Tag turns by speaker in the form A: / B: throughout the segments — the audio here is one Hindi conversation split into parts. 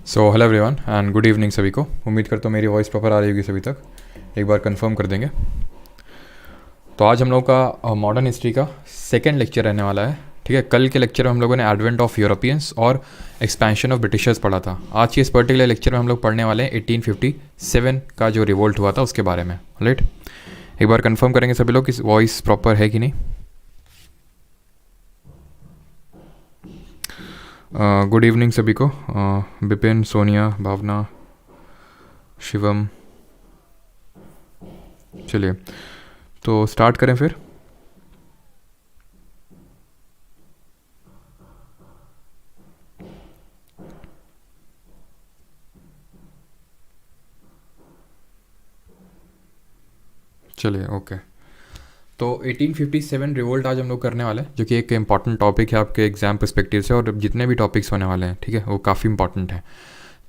A: So hello everyone and good evening सभी को। उम्मीद करता हूँ मेरी वॉइस प्रॉपर आ रही होगी सभी तक। एक बार कंफर्म कर देंगे। तो आज हम लोग का मॉडर्न हिस्ट्री का सेकंड लेक्चर रहने वाला है। ठीक है, कल के लेक्चर में हम लोगों ने एडवेंट ऑफ यूरोपियंस और एक्सपेंशन ऑफ ब्रिटिशर्स पढ़ा था। आज के इस पर्टिकुलर लेक्चर में हम लोग पढ़ने वाले हैं 1857 का जो रिवोल्ट हुआ था उसके बारे में। राइट, एक बार कंफर्म करेंगे सभी लोग कि वॉइस प्रॉपर है कि नहीं। गुड इवनिंग सभी को। विपिन, सोनिया, भावना, शिवम। चलिए तो स्टार्ट करें फिर। चलिए ओके। तो 1857 रिवोल्ट आज हम लोग करने वाले हैं, जो कि एक इम्पॉर्टेंट टॉपिक है आपके एग्जाम पर्सपेक्टिव से, और जितने भी टॉपिक्स होने वाले हैं ठीक है वो काफ़ी इंपॉर्टेंट है।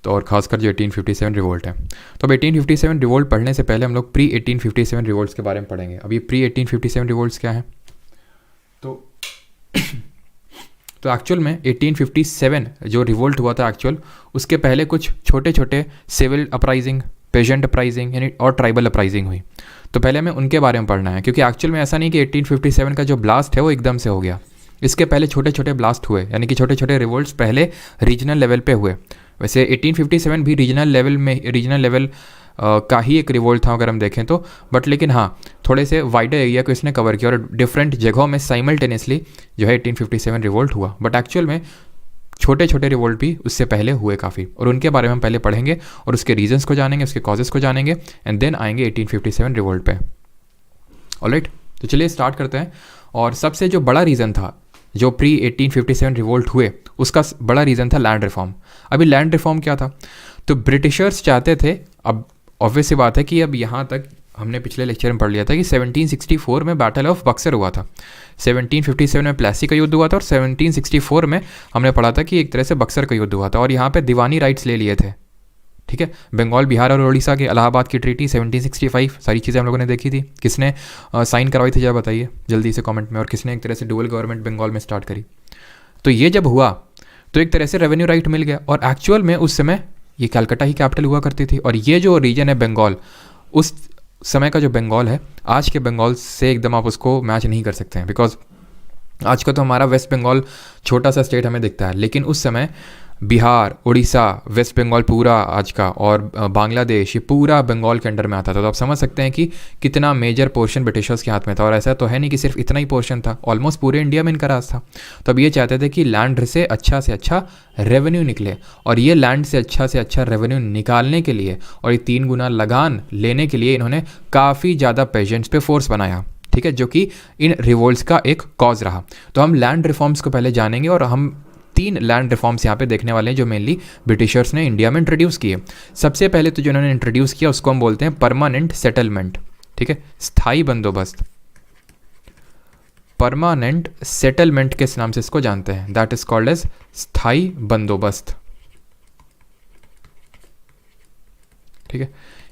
A: तो और खासकर जो 1857 रिवोल्ट है, तो अब 1857 रिवोल्ट पढ़ने से पहले हम लोग प्री 1857 रिवोल्ट्स के बारे में पढ़ेंगे। अभी प्री 1857 रिवोल्ट्स क्या है तो एक्चुअल में 1857 जो रिवोल्ट हुआ था एक्चुअल, उसके पहले कुछ छोटे छोटे सिविल अपराइजिंग, पेजेंट अपराइजिंग यानी और ट्राइबल अपराइजिंग हुई। तो पहले हमें उनके बारे में पढ़ना है, क्योंकि एक्चुअल में ऐसा नहीं कि 1857 का जो ब्लास्ट है वो एकदम से हो गया। इसके पहले छोटे छोटे ब्लास्ट हुए, यानी कि छोटे छोटे रिवोल्ट्स पहले रीजनल लेवल पे हुए। वैसे 1857 भी रीजनल लेवल का ही एक रिवोल्ट था अगर हम देखें तो, बट लेकिन हाँ थोड़े से वाइडर एरिया को इसने कवर किया और डिफरेंट जगहों में साइमल्टेनियसली जो है 1857 रिवोल्ट हुआ। बट एक्चुअल में छोटे छोटे रिवोल्ट भी उससे पहले हुए काफ़ी, और उनके बारे में हम पहले पढ़ेंगे और उसके रीजंस को जानेंगे, उसके कॉजेस को जानेंगे, एंड देन आएंगे 1857 रिवोल्ट पे। ऑलराइट, तो चलिए स्टार्ट करते हैं। और सबसे जो बड़ा रीज़न था जो प्री 1857 रिवोल्ट हुए, उसका बड़ा रीज़न था लैंड रिफॉर्म। अभी लैंड रिफॉर्म क्या था, तो ब्रिटिशर्स चाहते थे, अब ऑब्वियस सी बात है कि अब यहाँ तक हमने पिछले लेक्चर में पढ़ लिया था कि 1764 में बैटल ऑफ बक्सर हुआ था, 1757 में प्लासी का युद्ध हुआ था, और 1764 में हमने पढ़ा था कि एक तरह से बक्सर का युद्ध हुआ था, और यहाँ पे दीवानी राइट्स ले लिए थे। ठीक है, बंगाल, बिहार और उड़ीसा के इलाहाबाद की ट्रीटी 1765, सारी चीज़ें हम लोगों ने देखी थी। किसने साइन करवाई थी जरा बताइए जल्दी से कमेंट में, और किसने एक तरह से डुअल गवर्नमेंट बंगाल में स्टार्ट करी। तो ये जब हुआ तो एक तरह से रेवेन्यू राइट मिल गया, और एक्चुअल में उस समय ये कलकत्ता ही कैपिटल हुआ करती थी। और ये जो रीजन है बंगाल, उस समय का जो बंगाल है आज के बंगाल से एकदम आप उसको मैच नहीं कर सकते हैं, बिकॉज आज का तो हमारा वेस्ट बंगाल छोटा सा स्टेट हमें दिखता है, लेकिन उस समय बिहार, उड़ीसा, वेस्ट बंगाल पूरा आज का, और बांग्लादेश, ये पूरा बंगाल के अंडर में आता था। तो आप समझ सकते हैं कि कितना मेजर पोर्शन ब्रिटिशर्स के हाथ में था। और ऐसा तो है नहीं कि सिर्फ इतना ही पोर्शन था, ऑलमोस्ट पूरे इंडिया में इनका राज था। तो अब ये चाहते थे कि लैंड से अच्छा रेवेन्यू निकले, और ये लैंड से अच्छा रेवेन्यू निकालने के लिए और ये 3 गुना लगान लेने के लिए इन्होंने काफ़ी ज़्यादा पेजेंट्स पे फोर्स बनाया। ठीक है, जो कि इन रिवोल्ट्स का एक कॉज रहा। तो हम लैंड रिफॉर्म्स को पहले जानेंगे, और हम 3 लैंड रिफॉर्म्स यहाँ पे देखने वाले हैं जो मेनली ब्रिटिशर्स ने इंडिया में इंट्रोड्यूस किए। सबसे पहले तो जो इन्होंने इंट्रोड्यूस किया उसको हम बोलते हैं परमानेंट सेटलमेंट। ठीक है, स्थायी बंदोबस्त, परमानेंट सेटलमेंट के नाम से इसको जानते हैं, दैट इज कॉल्ड एज स्थायी बंदोबस्त। ठीक है,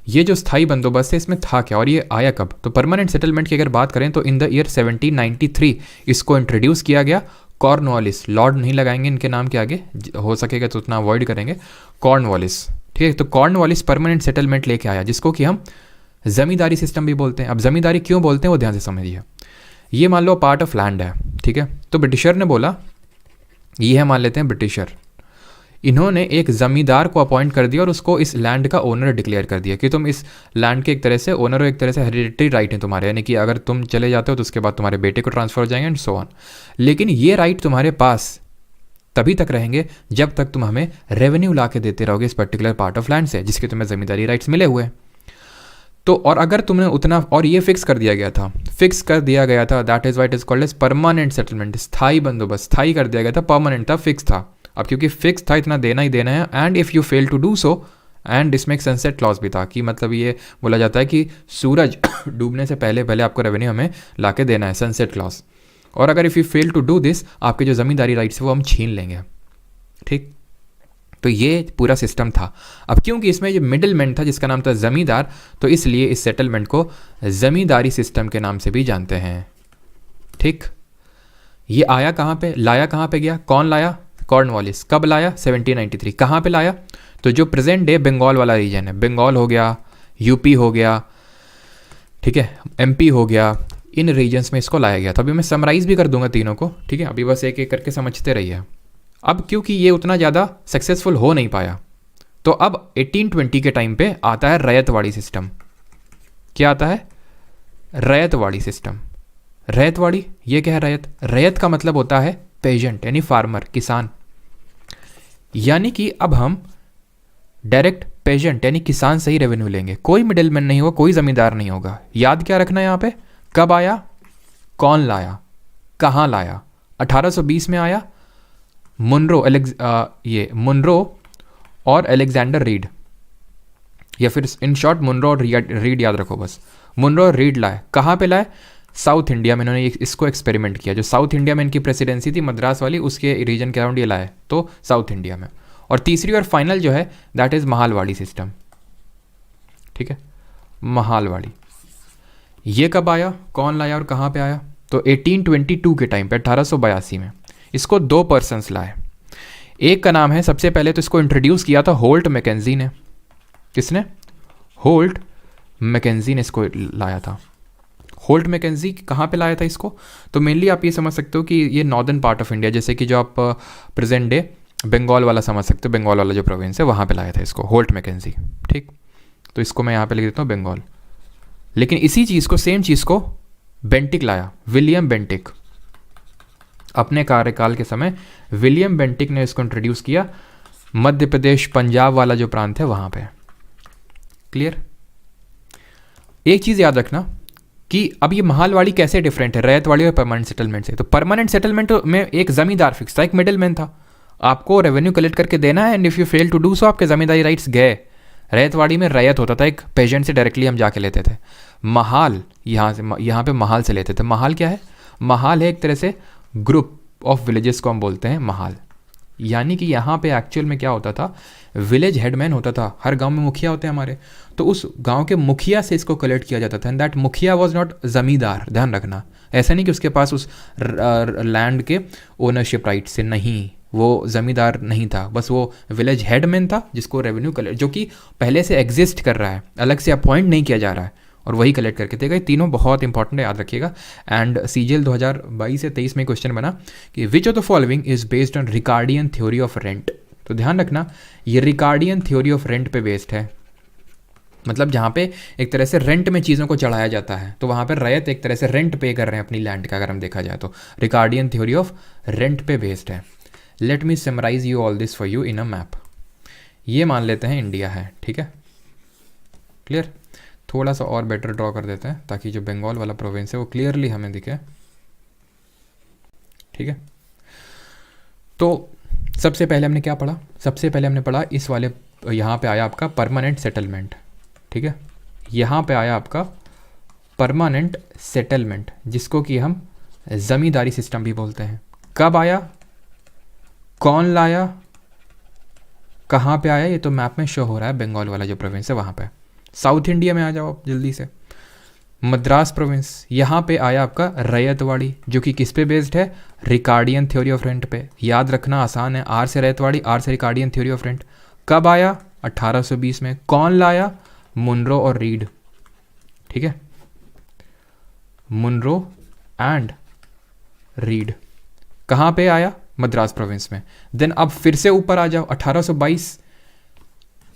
A: ये जो स्थायी बंदोबस्त है इसमें था क्या और ये आया कब, तो परमानेंट सेटलमेंट की अगर बात करें तो इन द ईयर 1793 इसको इंट्रोड्यूस किया गया। कॉर्नवालिस, लॉर्ड नहीं लगाएंगे इनके नाम के आगे, हो सकेगा तो उतना अवॉइड करेंगे, कॉर्नवालिस। ठीक है, तो कॉर्नवालिस परमानेंट सेटलमेंट लेके आया, जिसको कि हम जमींदारी सिस्टम भी बोलते हैं। अब जमींदारी क्यों बोलते हैं वो ध्यान से समझिए। ये मान लो पार्ट ऑफ लैंड है, ठीक है, तो ब्रिटिशर ने बोला, ये है मान लेते हैं ब्रिटिशर, इन्होंने एक ज़मींदार को अपॉइंट कर दिया और उसको इस लैंड का ओनर डिक्लेयर कर दिया कि तुम इस लैंड के एक तरह से ओनर हो, एक तरह से हेरिडिटरी राइट है तुम्हारे, यानी कि अगर तुम चले जाते हो तो उसके बाद तुम्हारे बेटे को ट्रांसफर हो जाएंगे एंड सो ऑन। लेकिन ये राइट तुम्हारे पास तभी तक रहेंगे जब तक तुम हमें रेवेन्यू ला के देते रहोगे इस पर्टिकुलर पार्ट ऑफ लैंड से जिसके तुम्हें ज़मींदारी राइट्स मिले हुए हैं। तो और अगर तुमने उतना, और ये फिक्स कर दिया गया था, that is what is called as permanent settlement, स्थायी बंदोबस्त, स्थायी कर दिया गया था, परमानेंट था, फिक्स था। अब क्योंकि फिक्स था इतना देना ही देना है, and if you fail to do so, and इसमें एक सनसेट क्लॉज भी था कि मतलब ये बोला जाता है कि सूरज डूबने से पहले पहले आपको रेवेन्यू हमें ला के देना है, सनसेट क्लॉज। और अगर if you fail to do this, आपके जो ज़मींदारी राइट्स है वो हम छीन लेंगे। ठीक, तो ये पूरा सिस्टम था। अब क्योंकि इसमें जो मिडिल मैन था जिसका नाम था ज़मींदार, तो इसलिए इस सेटलमेंट को ज़मींदारी सिस्टम के नाम से भी जानते हैं। ठीक, ये आया कहाँ पे, लाया कहाँ पे गया, कौन लाया, कॉर्नवालिस। कब लाया? 1793। कहाँ पे लाया? तो जो प्रेजेंट डे बंगाल वाला रीजन है, बंगाल हो गया, यूपी हो गया, ठीक है, एमपी हो गया, इन रीजन्स में इसको लाया गया था। अभी मैं समराइज़ भी कर दूंगा तीनों को, ठीक है, अभी बस एक एक करके समझते रहिए। अब क्योंकि ये उतना ज़्यादा सक्सेसफुल हो नहीं पाया, तो अब 1820 के टाइम पे आता है रैयतवाड़ी सिस्टम। क्या आता है? रैयतवाड़ी सिस्टम। रैयतवाड़ी, ये क्या है रैयत? रैयत का मतलब होता है पेजेंट, यानी फार्मर, किसान। यानी कि अब हम डायरेक्ट पेजेंट यानी किसान से ही रेवेन्यू लेंगे, कोई मिडिलमैन नहीं होगा, कोई जमींदार नहीं होगा। याद क्या रखना है यहाँ पे? कब आया, कौन लाया, कहाँ लाया? 1820 में आया मुनरो, ये मुनरो और अलेक्जेंडर रीड, या फिर इन शॉर्ट मुनरो और रीड याद रखो बस। मुनरो और रीड लाए। कहाँ पे लाए? साउथ इंडिया में इन्होंने इसको एक्सपेरिमेंट किया। जो साउथ इंडिया में इनकी प्रेसिडेंसी थी मद्रास वाली, उसके रीजन के अराउंड ये लाए, तो साउथ इंडिया में। और तीसरी और फाइनल जो है दैट इज महालवाड़ी सिस्टम, ठीक है, महालवाड़ी। ये कब आया, कौन लाया और कहाँ पे आया? तो 1822 के टाइम पे, 1882 में इसको दो पर्सन्स लाए। एक का नाम है, सबसे पहले तो इसको इंट्रोड्यूस किया था होल्ट मैकेंजी ने। किसने? होल्ट मैकेंजी ने इसको लाया था। होल्ट मैकेंजी कहाँ पे लाया था इसको? तो मेनली आप ये समझ सकते हो कि ये नॉर्दर्न पार्ट ऑफ इंडिया, जैसे कि जो आप प्रेजेंट डे बंगाल वाला समझ सकते हो, बंगाल वाला जो प्रोविंस है वहाँ पे लाया था इसको होल्ट मैकेंजी, ठीक। तो इसको मैं यहाँ पे लिख देता हूँ बंगाल। लेकिन इसी चीज़ को, सेम चीज़ को बेंटिक लाया, विलियम बेंटिक। अपने कार्यकाल के समय विलियम बेंटिक ने इसको इंट्रोड्यूस किया मध्य प्रदेश, पंजाब वाला जो प्रांत है वहाँ पे। क्लियर? एक चीज़ याद रखना कि अब ये महालवाड़ी कैसे डिफरेंट है रैयतवाड़ी और परमानेंट सेटलमेंट से। तो परमानेंट सेटलमेंट में एक जमींदार फिक्स था, एक मिडिलमैन था, आपको रेवेन्यू कलेक्ट करके देना है, and if you fail to do so आपके जमींदारी राइट्स गए। रैयतवाड़ी में रैयत होता था, एक पेजेंट से डायरेक्टली हम जाके लेते थे। महाल यहाँ पे महाल से लेते थे। महाल क्या है? महाल है एक तरह से ग्रुप ऑफ विलेजेस को हम बोलते हैं महाल। यानी कि यहाँ पे एक्चुअल में क्या होता था, विलेज हेडमैन होता था, हर गांव में मुखिया होते हैं हमारे, तो उस गांव के मुखिया से इसको कलेक्ट किया जाता था। एंड दैट मुखिया वाज नॉट जमींदार, ध्यान रखना। ऐसा नहीं कि उसके पास उस लैंड के ओनरशिप राइट से, नहीं, वो जमींदार नहीं था, बस वो विलेज हेडमैन था जिसको रेवेन्यू कलेक्ट, जो कि पहले से एग्जिस्ट कर रहा है, अलग से अपॉइंट नहीं किया जा रहा है, और वही कलेक्ट करके देगा। तीनों बहुत इंपॉर्टेंट है, याद रखिएगा। एंड सीजीएल 2022 से 23 में क्वेश्चन बना कि विच of the following is based on Ricardian theory of rent. तो ध्यान रखना ये रिकार्डियन थ्योरी ऑफ रेंट पे बेस्ड है, मतलब जहाँ पे एक तरह से रेंट में चीज़ों को चढ़ाया जाता है, तो वहाँ पर रैयत एक तरह से रेंट पे कर रहे हैं अपनी लैंड का, अगर हम देखा जाए तो रिकार्डियन थ्योरी ऑफ रेंट पे बेस्ड है। Let me summarise you all this for you in a map. ये मान लेते हैं इंडिया है, ठीक है, क्लियर। थोड़ा सा और बेटर ड्रॉ कर देते हैं ताकि जो बंगाल वाला प्रोविंस है वो क्लियरली हमें दिखे, ठीक है। तो सबसे पहले हमने क्या पढ़ा? सबसे पहले हमने पढ़ा इस वाले, यहाँ पे आया आपका परमानेंट सेटलमेंट, ठीक है, यहाँ पे आया आपका परमानेंट सेटलमेंट, जिसको कि हम ज़मींदारी सिस्टम भी बोलते हैं। कब आया, कौन लाया, कहाँ पे आया? ये तो मैप में शो हो रहा है, बंगाल वाला जो प्रोविंस है वहाँ पे। साउथ इंडिया में आ जाओ आप जल्दी से, मद्रास प्रोविंस, यहाँ पे आया आपका रैयतवाड़ी, जो कि किस पे बेस्ड है? रिकार्डियन थ्योरी ऑफ रेंट पे। याद रखना आसान है, आर से रैयतवाड़ी, आर से रिकार्डियन थ्योरी ऑफ रेंट। कब आया? 1820 में। कौन लाया? मुनरो और रीड, ठीक है, मुनरो एंड रीड। कहाँ पे आया? मद्रास प्रोविंस में। देन अब फिर से ऊपर आ जाओ, 1822,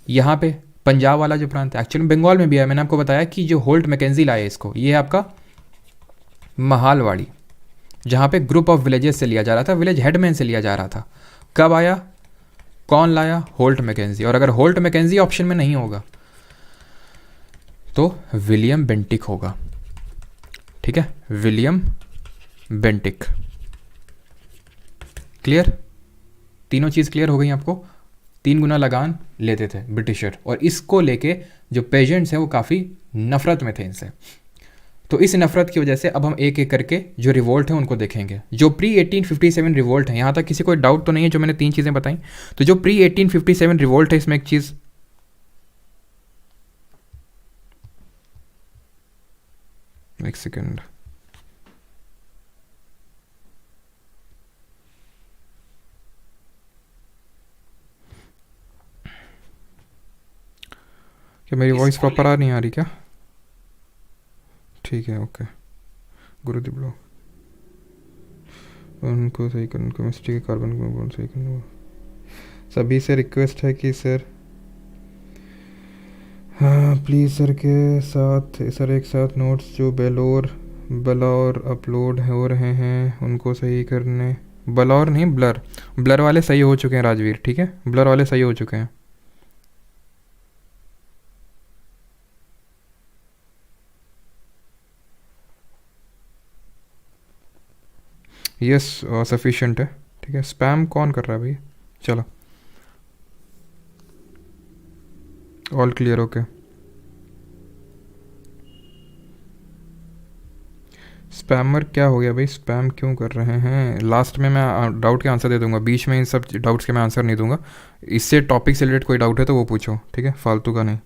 A: यहाँ पे पंजाब वाला जो प्रांत है, एक्चुअली बंगाल में भी है, मैंने आपको बताया कि जो होल्ट मैकेंजी लाया इसको, ये है आपका महालवाड़ी, जहाँ पे ग्रुप ऑफ विलेजेस से लिया जा रहा था, विलेज हेडमैन से लिया जा रहा था। कब आया, कौन लाया? Holt Mackenzie. और अगर होल्ट मैकेंजी ऑप्शन में नहीं होगा तो विलियम बेंटिक होगा, ठीक है, विलियम बेंटिक। क्लियर? तीनों चीज़ क्लियर हो गई आपको? 3 गुना लगान लेते थे ब्रिटिशर, और इसको लेके जो पेजेंट्स हैं वो काफ़ी नफरत में थे इनसे। तो इस नफरत की वजह से अब हम एक एक करके जो रिवोल्ट है उनको देखेंगे। जो प्री 1857 रिवोल्ट है, यहाँ तक किसी को डाउट तो नहीं है जो मैंने 3 चीज़ें बताई? तो जो प्री 1857 रिवोल्ट है, इसमें एक चीज़, एक सेकेंड, क्या मेरी वॉइस प्रॉपर आ नहीं आ रही क्या? ठीक है, ओके। गुरुदेव ब्लो उनको सही करने को केमिस्ट्री के कार्बन को सही करने को सभी से रिक्वेस्ट है कि सर हाँ प्लीज़ सर के साथ सर एक साथ नोट्स जो बलौर अपलोड हो रहे हैं उनको सही करने। बलौर नहीं, ब्लर वाले सही हो चुके हैं राजवीर, ठीक है, ब्लर वाले सही हो चुके हैं। यस सफिशिएंट है, ठीक है। स्पैम कौन कर रहा है भाई? चलो ऑल क्लियर, ओके। स्पैमर क्या हो गया भाई? स्पैम क्यों कर रहे हैं? लास्ट में मैं डाउट के आंसर दे दूंगा, बीच में इन सब डाउट्स के मैं आंसर नहीं दूंगा। इससे टॉपिक से रिलेटेड कोई डाउट है तो वो पूछो, ठीक है, फालतू का नहीं।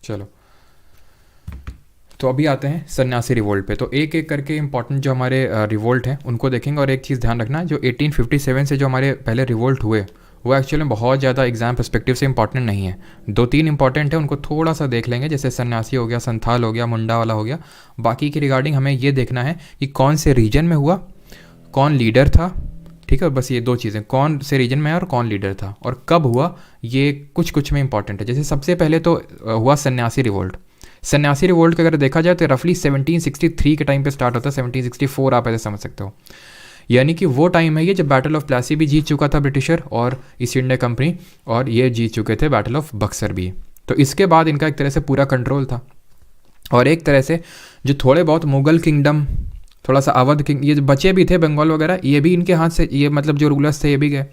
A: चलो तो अभी आते हैं सन्यासी रिवोल्ट पे। तो एक एक करके इंपॉर्टेंट जो हमारे रिवोल्ट हैं उनको देखेंगे। और एक चीज़ ध्यान रखना, जो 1857 से जो हमारे पहले रिवोल्ट हुए वो एक्चुअली में बहुत ज़्यादा एग्जाम पर्सपेक्टिव से इंपॉर्टेंट नहीं है। 2-3 इंपॉर्टेंट है, उनको थोड़ा सा देख लेंगे, जैसे सन्यासी हो गया, संथाल हो गया, मुंडा वाला हो गया। बाकी की रिगार्डिंग हमें ये देखना है कि कौन से रीजन में हुआ, कौन लीडर था, ठीक है। बस ये 2 चीज़ें, कौन से रीजन में है और कौन लीडर था और कब हुआ, ये कुछ कुछ में इंपॉर्टेंट है। जैसे सबसे पहले तो हुआ सन्यासी रिवोल्ट। सन्यासी रिवोल्ट का अगर देखा जाए तो रफली 1763 के टाइम पे स्टार्ट होता है। 1764 आप ऐसे समझ सकते हो, यानी कि वो टाइम है ये जब बैटल ऑफ प्लासी भी जीत चुका था ब्रिटिशर और ईस्ट इंडिया कंपनी, और ये जीत चुके थे बैटल ऑफ बक्सर भी। तो इसके बाद इनका एक तरह से पूरा कंट्रोल था। और एक तरह से जो थोड़े बहुत मुगल किंगडम, थोड़ा सा अवध किंग, ये बचे भी थे बंगाल वगैरह, ये भी इनके हाथ से, ये मतलब जो रूलर्स थे ये भी गए।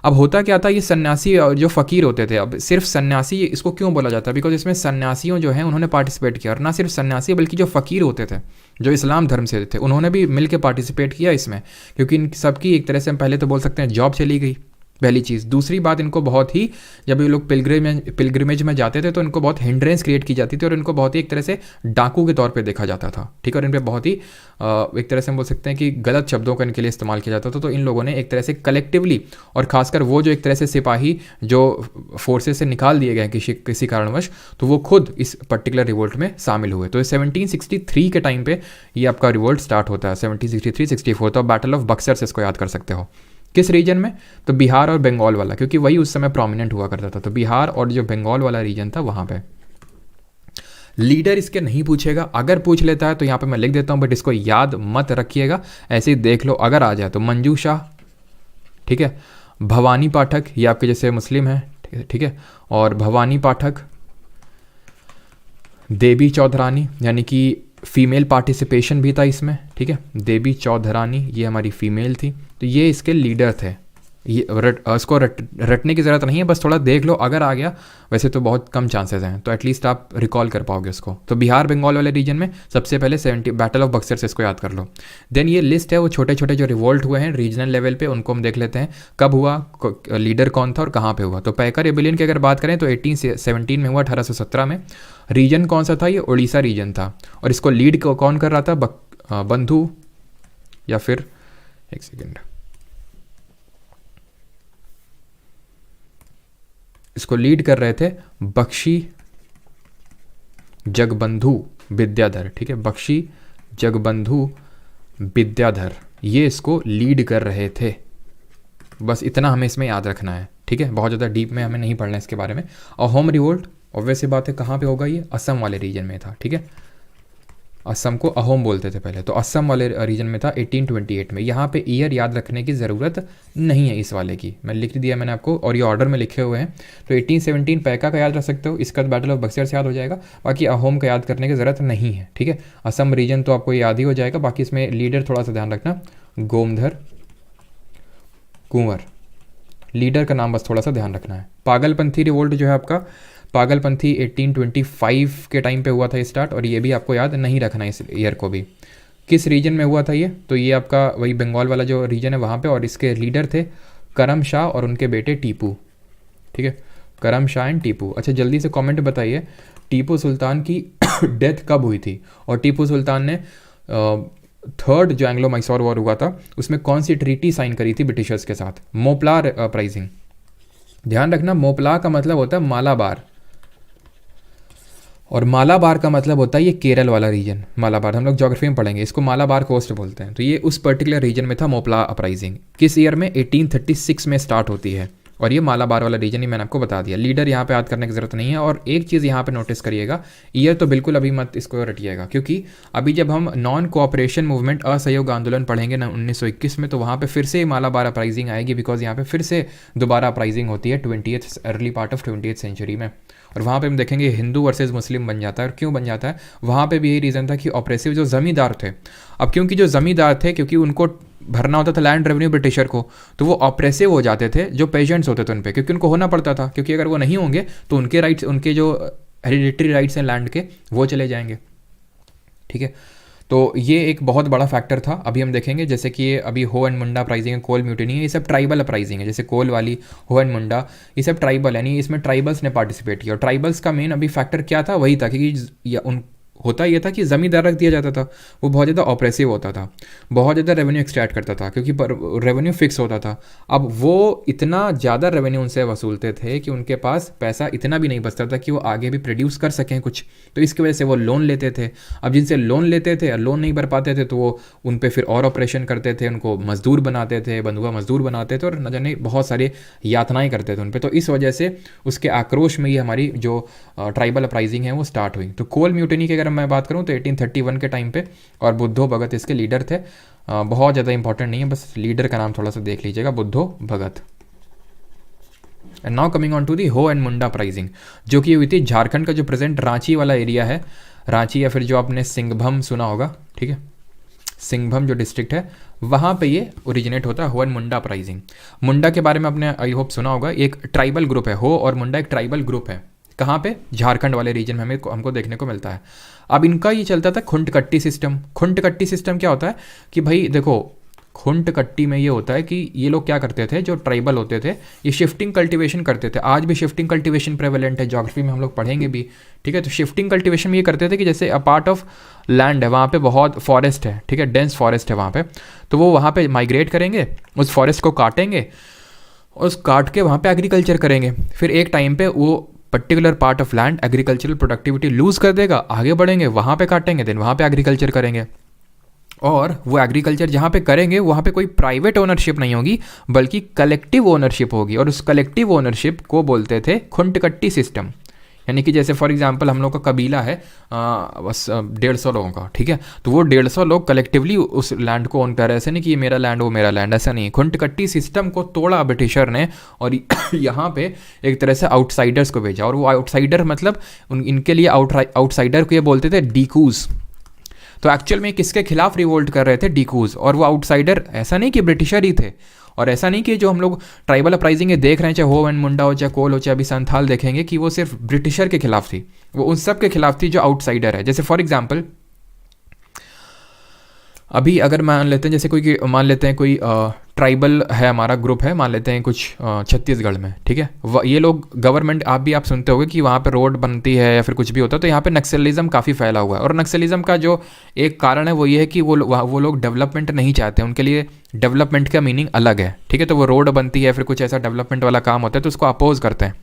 A: अब होता क्या था, ये सन्यासी और जो फ़कीर होते थे, अब सिर्फ सन्यासी इसको क्यों बोला जाता है, बिकॉज इसमें सन्यासियों जो हैं उन्होंने पार्टिसिपेट किया। और ना सिर्फ सन्यासी बल्कि जो फ़कीर होते थे जो इस्लाम धर्म से थे उन्होंने भी मिल के पार्टिसिपेट किया इसमें, क्योंकि इन सबकी एक तरह से हम पहले तो बोल सकते हैं जॉब चली गई, पहली चीज़। दूसरी बात, इनको बहुत ही, जब ये लोग पिलग्रिमेज में जाते थे तो इनको बहुत हिंड्रेंस क्रिएट की जाती थी और इनको बहुत ही एक तरह से डाकू के तौर पे देखा जाता था, ठीक है। और इन पर बहुत ही एक तरह से हम बोल सकते हैं कि गलत शब्दों का इनके लिए इस्तेमाल किया जाता था। तो इन लोगों ने एक तरह से कलेक्टिवली, और खासकर वो जो एक तरह से सिपाही जो फोर्सेस से निकाल दिए गए किसी कारणवश, तो वो खुद इस पर्टिकुलर रिवोल्ट में शामिल हुए। तो 1763 के टाइम पे ये आपका रिवोल्ट स्टार्ट होता है, 1763-64। तो बैटल ऑफ बक्सर से इसको याद कर सकते हो। किस रीजन में? तो बिहार और बंगाल वाला, क्योंकि वही उस समय प्रोमिनेंट हुआ करता था। तो बिहार और जो बंगाल वाला रीजन था वहाँ पे। लीडर इसके नहीं पूछेगा, अगर पूछ लेता है तो यहाँ पे मैं लिख देता हूँ, बट इसको याद मत रखिएगा, ऐसे ही देख लो। अगर आ जाए तो मंजू शाह, ठीक है, भवानी पाठक, ये आपके जैसे मुस्लिम है, ठीक है, और भवानी पाठक, देवी चौधरानी, यानी कि फीमेल पार्टिसिपेशन भी था इसमें, ठीक है। देवी चौधरानी ये हमारी फीमेल थी, तो ये इसके लीडर थे। ये इसको रटने की ज़रूरत नहीं है, बस थोड़ा देख लो, अगर आ गया, वैसे तो बहुत कम चांसेस हैं, तो एटलीस्ट आप रिकॉल कर पाओगे उसको। तो बिहार बंगाल वाले रीजन में सबसे पहले 70 बैटल ऑफ बक्सर से इसको याद कर लो। देन ये लिस्ट है वो छोटे छोटे जो रिवोल्ट हुए हैं रीजनल लेवल पे, उनको हम देख लेते हैं, कब हुआ, लीडर कौन था और कहाँ पे हुआ। तो पैका रेबेलियन की अगर बात करें तो 1817 में हुआ, 1817 में। रीजन कौन सा था? ये उड़ीसा रीजन था। और इसको लीड कौन कर रहा था? बंधु, या फिर एक सेकेंड, इसको लीड कर रहे थे बख्शी जगबंधु विद्याधर, ठीक है, बख्शी जगबंधु विद्याधर, ये इसको लीड कर रहे थे। बस इतना हमें इसमें याद रखना है, ठीक है, बहुत ज़्यादा डीप में हमें नहीं पढ़ना है इसके बारे में। और होम रिवोल्ट ऑब्वियस सी बात है कहाँ पे होगा, ये असम वाले रीजन में था, ठीक है। असम को अहोम बोलते थे पहले, तो असम वाले रीजन में था 1828 में। यहाँ पे ईयर याद रखने की ज़रूरत नहीं है इस वाले की, मैं लिख दिया मैंने आपको, और ये ऑर्डर में लिखे हुए हैं। तो 1817 पैका का याद रख सकते हो, इसका बैटल ऑफ बक्सर से याद हो जाएगा, बाकी अहोम का याद करने की ज़रूरत नहीं है, ठीक है। असम रीजन तो आपको याद ही हो जाएगा, बाकी इसमें लीडर थोड़ा सा ध्यान रखना, गोमधर कुंवर, लीडर का नाम बस थोड़ा सा ध्यान रखना है। पागलपंथी रिवोल्ट जो है आपका, पागलपंथी 1825 के टाइम पे हुआ था स्टार्ट, और ये भी आपको याद नहीं रखना है इस ईयर को भी। किस रीजन में हुआ था ये? तो ये आपका वही बंगाल वाला जो रीजन है वहाँ पे, और इसके लीडर थे करम शाह और उनके बेटे टीपू, ठीक है, करम शाह एंड टीपू। अच्छा जल्दी से कमेंट बताइए टीपू सुल्तान की डेथ कब हुई थी, और टीपू सुल्तान ने थर्ड जो एंग्लो मैसूर वॉर हुआ था उसमें कौन सी ट्रीटी साइन करी थी ब्रिटिशर्स के साथ? मोपला प्राइसिंग। ध्यान रखना, मोपला का मतलब होता है मालाबार, और मालाबार का मतलब होता है ये केरल वाला रीजन। मालाबार हम लोग ज्योग्राफी में पढ़ेंगे, इसको मालाबार कोस्ट बोलते हैं। तो ये उस पर्टिकुलर रीजन में था मोपला अपराइजिंग। किस ईयर में? 1836 में स्टार्ट होती है, और ये मालाबार वाला रीजन ही मैंने आपको बता दिया। लीडर यहाँ पे याद करने की ज़रूरत नहीं है। और एक चीज़ यहाँ पे नोटिस करिएगा, ईयर तो बिल्कुल अभी मत इसको रटिएगा, क्योंकि अभी जब हम नॉन कोऑपरेशन मूवमेंट असहयोग आंदोलन पढ़ेंगे ना 1921 में, तो वहाँ पे फिर से मालाबार अपराइजिंग आएगी, बिकॉज यहाँ पे फिर से दोबारा अपराइजिंग होती है 20th early part of 20th century में। और वहाँ पे हम देखेंगे हिंदू वर्सेस मुस्लिम बन जाता है। और क्यों बन जाता है? वहाँ पे भी यही रीज़न था कि ऑपरेसिव जो ज़मींदार थे, अब क्योंकि जो ज़मींदार थे, क्योंकि उनको भरना होता था लैंड रेवेन्यू ब्रिटिशर को, तो वो ऑपरेसिव हो जाते थे जो पेजेंट्स होते थे उन पे, क्योंकि उनको होना पड़ता था, क्योंकि अगर वो नहीं होंगे तो उनके राइट्स, उनके जो हेरिडिटरी राइट्स हैं लैंड के, वो चले जाएंगे। ठीक है, तो ये एक बहुत बड़ा फैक्टर था। अभी हम देखेंगे जैसे कि ये अभी हो एंड मुंडा अपराइजिंग है, कोल म्यूटिनी है, ये सब ट्राइबल अपराइजिंग है। जैसे कोल वाली, हो एंड मुंडा, ये सब ट्राइबल, यानी इसमें ट्राइबल्स ने पार्टिसिपेट किया। और ट्राइबल्स का मेन अभी फैक्टर क्या था? वही था, क्योंकि उन होता ये था कि ज़मींदार रख दिया जाता था, वो बहुत ज़्यादा ऑपरेसिव होता था, बहुत ज़्यादा रेवेन्यू एक्सट्रैक्ट करता था, क्योंकि रेवेन्यू फिक्स होता था। अब वो इतना ज़्यादा रेवेन्यू उनसे वसूलते थे कि उनके पास पैसा इतना भी नहीं बचता था कि वो आगे भी प्रोड्यूस कर सकें कुछ। तो इसकी वजह से वो लोन लेते थे। अब जिनसे लोन लेते थे और लोन नहीं भर पाते थे, तो वो उन पर फिर और ऑपरेशन करते थे, उनको मजदूर बनाते थे, बंधुआ मजदूर बनाते थे, और न जाने बहुत सारे यातनाएँ करते थे उन पर। तो इस वजह से उसके आक्रोश में ये हमारी जो ट्राइबल अपराइजिंग है वो स्टार्ट हुई। तो कोल म्यूटिनी की अगर मैं बात करूं तो 1831 के टाइम पे, और बुद्धो भगत इसके लीडर थे। बहुत ज़्यादा इंपॉर्टेंट नहीं है, बस लीडर का नाम थोड़ा सा देख लीजिएगा, Budhu Bhagat. And now coming on to the Ho and Munda uprising, जो कि हुई थी झारखंड का जो प्रेजेंट रांची वाला एरिया है, रांची या फिर जो आपने सिंघभम सुना होगा, ठीक है, सिंघभम जो डिस्ट्रिक्ट है, वहाँ पे ये ओरिजिनेट होता है हो एंड मुंडा अपराइजिंग। मुंडा के बारे में आपने आई होप सुना होगा, एक ट्राइबल ग्रुप है। हो और मुंडा एक ट्राइबल ग्रुप है। कहाँ पे? झारखंड वाले रीजन में हमको देखने को मिलता है। अब इनका ये चलता था खुंटकट्टी सिस्टम। खुंटकट्टी सिस्टम क्या होता है कि भाई देखो, खुंटकट्टी में ये होता है कि ये लोग क्या करते थे, जो ट्राइबल होते थे, ये शिफ्टिंग कल्टीवेशन करते थे। आज भी शिफ्टिंग कल्टीवेशन प्रेवलेंट है, ज्योग्राफी में हम लोग पढ़ेंगे भी। ठीक है, तो शिफ्टिंग कल्टीवेशन में ये करते थे कि जैसे अ पार्ट ऑफ लैंड है, वहाँ पे बहुत फॉरेस्ट है, ठीक है, डेंस फॉरेस्ट है वहाँ पे, तो वो वहाँ पे माइग्रेट करेंगे, उस फॉरेस्ट को काटेंगे, उस काट के वहाँ पे एग्रीकल्चर करेंगे। फिर एक टाइम पे वो particular part of land agricultural productivity lose कर देगा, आगे बढ़ेंगे, वहाँ पे काटेंगे, देन वहाँ पे एग्रीकल्चर करेंगे। और वो एग्रीकल्चर जहाँ पे करेंगे वहाँ पे कोई प्राइवेट ओनरशिप नहीं होगी, बल्कि कलेक्टिव ओनरशिप होगी, और उस कलेक्टिव ओनरशिप को बोलते थे खुंटकट्टी सिस्टम। यानी कि जैसे फॉर एग्जांपल हम लोग का कबीला है बस 150 लोगों का, ठीक है, तो वो 150 लोग कलेक्टिवली उस लैंड को ओन कर रहे हैं। ऐसे नहीं कि ये मेरा लैंड वो मेरा लैंड, ऐसा नहीं। खुंटकट्टी सिस्टम को तोड़ा ब्रिटिशर ने, और यहाँ पे एक तरह से आउटसाइडर्स को भेजा। और वो आउटसाइडर मतलब इनके लिए आउटसाइडर को ये बोलते थे डीकूज। तो एक्चुअल में किसके खिलाफ रिवोल्ट कर रहे थे? डीकूज। और वो आउटसाइडर ऐसा नहीं कि ब्रिटिशर ही थे, और ऐसा नहीं कि जो हम लोग ट्राइबल अपराइजिंग देख रहे हैं, चाहे हो एंड मुंडा हो, चाहे कोल हो, चाहे अभी संथाल देखेंगे, कि वो सिर्फ ब्रिटिशर के खिलाफ थी। वो उन सब के खिलाफ थी जो आउटसाइडर है। जैसे फॉर एग्जांपल अभी अगर मान लेते हैं, जैसे मान लेते हैं कोई ट्राइबल है, हमारा ग्रुप है, मान लेते हैं कुछ छत्तीसगढ़ में, ठीक है, ये लोग गवर्नमेंट, आप सुनते होंगे कि वहाँ पे रोड बनती है या फिर कुछ भी होता है, तो यहाँ पे नक्सलिज्म काफ़ी फैला हुआ है। और नक्सलिज्म का जो एक कारण है वो ये है कि वो लोग डेवलपमेंट नहीं चाहते, उनके लिए डेवलपमेंट का मीनिंग अलग है, ठीक है। तो वो रोड बनती है फिर कुछ ऐसा डेवलपमेंट वाला काम होता है, तो उसको अपोज करते हैं।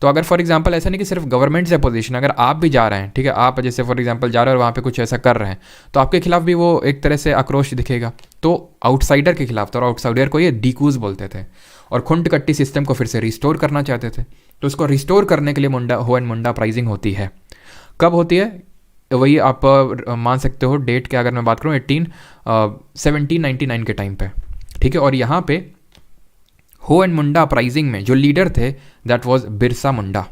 A: तो अगर फॉर एग्जांपल ऐसा नहीं कि सिर्फ गवर्नमेंट से अपोजिशन, अगर आप भी जा रहे हैं, ठीक है, आप जैसे फॉर एग्जांपल जा रहे हैं और वहाँ पे कुछ ऐसा कर रहे हैं, तो आपके खिलाफ भी वो एक तरह से आक्रोश दिखेगा। तो आउटसाइडर के खिलाफ था, और आउटसाइडर को ये डीकूज बोलते थे। और खुंटकट्टी सिस्टम को फिर से रिस्टोर करना चाहते थे। तो उसको रिस्टोर करने के लिए हो एंड मुंडा अपराइजिंग होती है। कब होती है? वही आप मान सकते हो डेट के, अगर मैं बात करूँ 1799 के टाइम पे, ठीक है। और यहाँ पे हो एंड मुंडा अपराइजिंग में जो लीडर थे दैट वाज बिरसा मुंडा,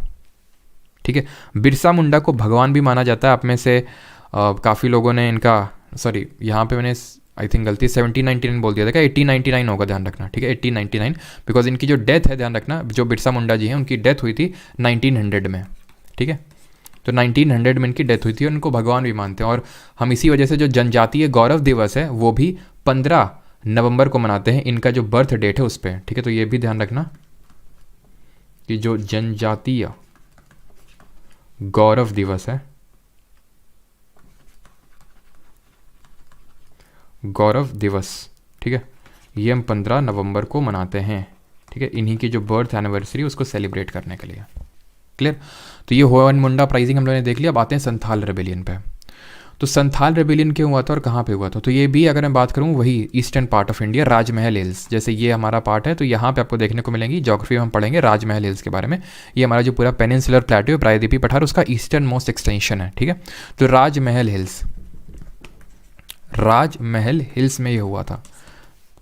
A: ठीक है। बिरसा मुंडा को भगवान भी माना जाता है। आप में से काफ़ी लोगों ने इनका, सॉरी यहाँ पे मैंने आई थिंक गलती 1799 बोल दिया था, क्या 1899 होगा, ध्यान रखना, ठीक है, 1899, बिकॉज इनकी जो डेथ है, ध्यान रखना, जो बिरसा मुंडा जी हैं उनकी डेथ हुई थी 1900 में, ठीक है। तो 1900 में इनकी डेथ हुई थी, और इनको भगवान भी मानते हैं। और हम इसी वजह से जो जनजातीय गौरव दिवस है वो भी 15 नवंबर को मनाते हैं, इनका जो बर्थ डेट है उस पर, ठीक है। तो ये भी ध्यान रखना कि जो जनजातीय गौरव दिवस है गौरव दिवस, ठीक है, ये हम 15 नवंबर को मनाते हैं, ठीक है, इन्हीं की जो बर्थ एनिवर्सरी उसको सेलिब्रेट करने के लिए। क्लियर। तो ये होवन मुंडा प्राइजिंग हम लोगों ने देख लिया। अब आते हैं संथाल रेबेलियन पे। तो संथाल रेबेलियन क्यों हुआ था और कहाँ पे हुआ था? तो ये भी अगर मैं बात करूँ वही eastern part of India, Rajmahal hills, जैसे ये हमारा पार्ट है तो यहाँ पे आपको देखने को मिलेंगी, ज्योग्राफी में हम पढ़ेंगे राजमहल हिल्स के बारे में। ये हमारा जो पूरा पेनिनसुलर प्लेटो है, प्रायद्वीपीय पठार, उसका ईस्टर्न मोस्ट एक्सटेंशन है, ठीक है। तो राजमहल हिल्स में ये हुआ था,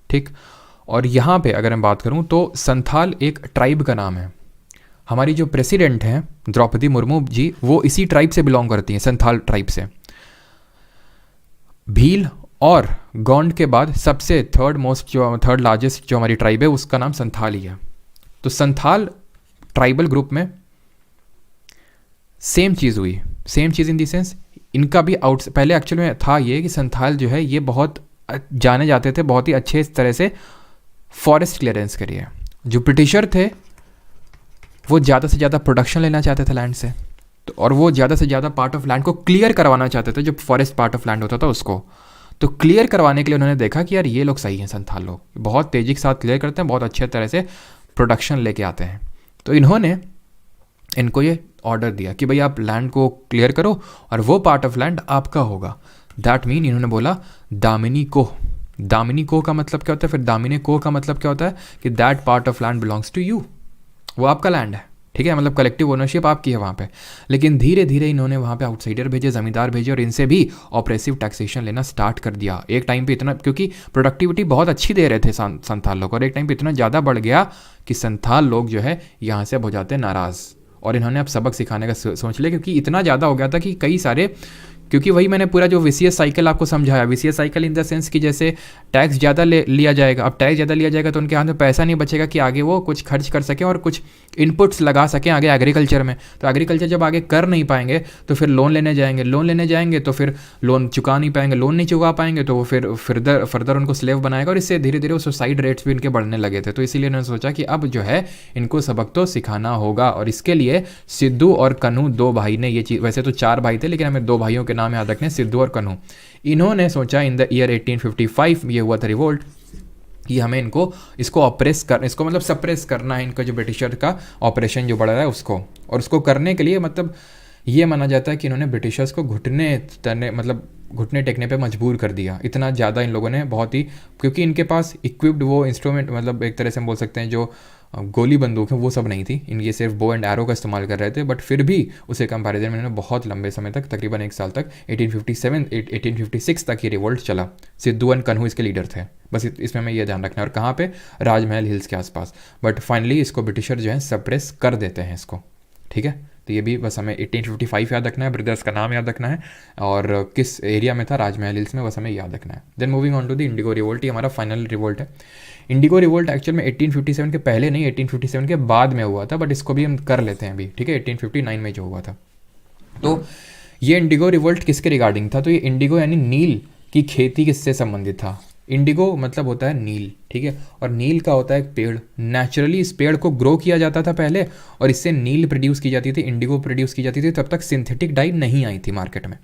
A: ठीक। और यहाँ पे अगर मैं बात करूँ तो संथाल एक ट्राइब का नाम है। हमारी जो प्रेसिडेंट हैं द्रौपदी मुर्मू जी, वो इसी ट्राइब से बिलोंग करती हैं, संथाल ट्राइब से। भील और गोंड के बाद सबसे थर्ड लार्जेस्ट जो हमारी ट्राइब है उसका नाम संथाल ही है। तो संथाल ट्राइबल ग्रुप में सेम चीज़ हुई, same cheese in the sense इनका भी पहले एक्चुअल में था ये कि संथाल जो है ये बहुत जाने जाते थे, बहुत ही अच्छे तरह से फॉरेस्ट क्लियरेंस करिए। जो ब्रिटिशर थे वो ज़्यादा से ज़्यादा प्रोडक्शन लेना चाहते थे लैंड से, तो और वो ज़्यादा से ज़्यादा पार्ट ऑफ लैंड को क्लियर करवाना चाहते थे, जो फॉरेस्ट पार्ट ऑफ लैंड होता था उसको। तो क्लियर करवाने के लिए उन्होंने देखा कि यार ये लोग सही हैं, संथाल लोग बहुत तेज़ी के साथ क्लियर करते हैं, बहुत अच्छे तरह से प्रोडक्शन लेके आते हैं। तो इन्होंने इनको ये ऑर्डर दिया कि भाई आप लैंड को क्लियर करो और वो पार्ट ऑफ लैंड आपका होगा। दैट मीन इन्होंने बोला दामिनी को का मतलब क्या होता है, फिर दामिनी को का मतलब क्या होता है कि that part of land belongs to you, वो आपका लैंड है, ठीक है, मतलब कलेक्टिव ओनरशिप आपकी है वहाँ पे। लेकिन धीरे धीरे इन्होंने वहाँ पे आउटसाइडर भेजे, ज़मींदार भेजे और इनसे भी ऑपरेसिव टैक्सेशन लेना स्टार्ट कर दिया। एक टाइम पे इतना, क्योंकि प्रोडक्टिविटी बहुत अच्छी दे रहे थे संथाल लोग, और एक टाइम पे इतना ज़्यादा बढ़ गया कि संथाल लोग जो है यहाँ से अब हो जाते नाराज़, और इन्होंने अब सबक सिखाने का सोच लिया, क्योंकि इतना ज़्यादा हो गया था कि कई सारे, क्योंकि वही मैंने पूरा जो विसीएस साइकिल आपको समझाया, विसीएस साइकिल इन द सेंस कि जैसे टैक्स ज़्यादा लिया जाएगा, अब टैक्स ज़्यादा लिया जाएगा तो उनके हाथ में पैसा नहीं बचेगा कि आगे वो कुछ खर्च कर सकें और कुछ इनपुट्स लगा सकें आगे एग्रीकल्चर में। तो एग्रीकल्चर जब आगे कर नहीं पाएंगे तो फिर लोन लेने जाएंगे तो फिर लोन चुका नहीं पाएंगे, लोन नहीं चुका पाएंगे तो वो फिर फर्दर उनको स्लेव बनाएगा, और इससे धीरे धीरे वो सुसाइड रेट्स भी इनके बढ़ने लगे थे। तो इसीलिए उन्होंने सोचा कि अब जो है इनको सबक तो सिखाना होगा, और इसके लिए सिद्धू और कन्हू दो भाई ने ये चीज़, वैसे तो 4 भाई थे लेकिन हमें 2 भाइयों के नाम याद रखने, सिद्धू और कन्हू, इन्होंने सोचा इन द ईयर 1855 ये हुआ था रिवोल्ट, कि हमें इसको इसको मतलब सप्रेस करना है, इनका जो ब्रिटिशर का ऑपरेशन जो बढ़ रहा है उसको। और उसको करने के लिए मतलब ये माना जाता है कि इन्होंने ब्रिटिशर्स को घुटने टेकने पे मजबूर कर दिया। इतना ज़्यादा इन लोगों ने बहुत ही, क्योंकि इनके पास इक्विप्ड वो इंस्ट्रूमेंट, मतलब एक तरह से हम बोल सकते हैं जो गोली बंदूक है वो सब नहीं थी, इनके सिर्फ बो एंड एरो का इस्तेमाल कर रहे थे। बट फिर भी उसे कंपैरिजन में इन्होंने बहुत लंबे समय तक, तकरीबन 1 साल तक, 1856 तक ये रिवोल्ट चला। सिद्धू एंड कन्हू इसके लीडर थे, बस इसमें हमें ये ध्यान रखना है। और कहाँ पे? राजमहल हिल्स के आसपास। बट फाइनली इसको ब्रिटिशर जो है सप्रेस कर देते हैं इसको, ठीक है। तो ये भी बस हमें 1855 याद रखना है, ब्रदर्स का नाम याद रखना है, और किस एरिया में था, राजमहल हिल्स में, बस हमें याद रखना है। Then moving on to the Indigo revolt, ये हमारा फाइनल रिवोल्ट है। इंडिगो रिवोल्ट एक्चुअल में 1857 के पहले नहीं, 1857 के बाद में हुआ था, बट इसको भी हम कर लेते हैं अभी, ठीक है, 1859 में जो हुआ था। तो ये इंडिगो रिवोल्ट किसके रिगार्डिंग था? तो ये इंडिगो यानी नील की खेती किससे संबंधित था? इंडिगो मतलब होता है नील, ठीक है, और नील का होता है एक पेड़। नेचुरली इस पेड़ को ग्रो किया जाता था पहले, और इससे नील प्रोड्यूस की जाती थी, इंडिगो प्रोड्यूस की जाती थी। तब तक सिंथेटिक डाई नहीं आई थी मार्केट में।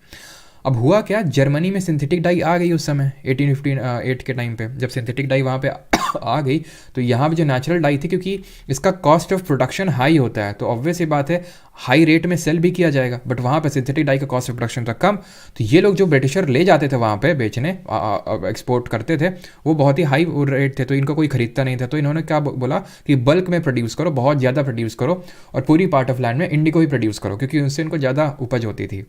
A: अब हुआ क्या, जर्मनी में सिंथेटिक डाई आ गई उस समय 1858 के टाइम पे। जब सिंथेटिक डाई वहाँ पे आ गई तो यहाँ पे जो नेचुरल डाई थी, क्योंकि इसका कॉस्ट ऑफ प्रोडक्शन हाई होता है, तो ऑब्वियस ही बात है हाई रेट में सेल भी किया जाएगा। बट वहाँ पे सिंथेटिक डाई का कॉस्ट ऑफ प्रोडक्शन था कम, तो ये लोग जो ब्रिटिशर ले जाते थे वहाँ पे बेचने, एक्सपोर्ट करते थे, वो बहुत ही हाई रेट थे, तो इनको कोई खरीदता नहीं था। तो इन्होंने क्या बोला कि बल्क में प्रोड्यूस करो, बहुत ज़्यादा प्रोड्यूस करो, और पूरी पार्ट ऑफ लैंड में इंडिगो ही प्रोड्यूस करो, क्योंकि उनसे इनको ज़्यादा उपज होती थी।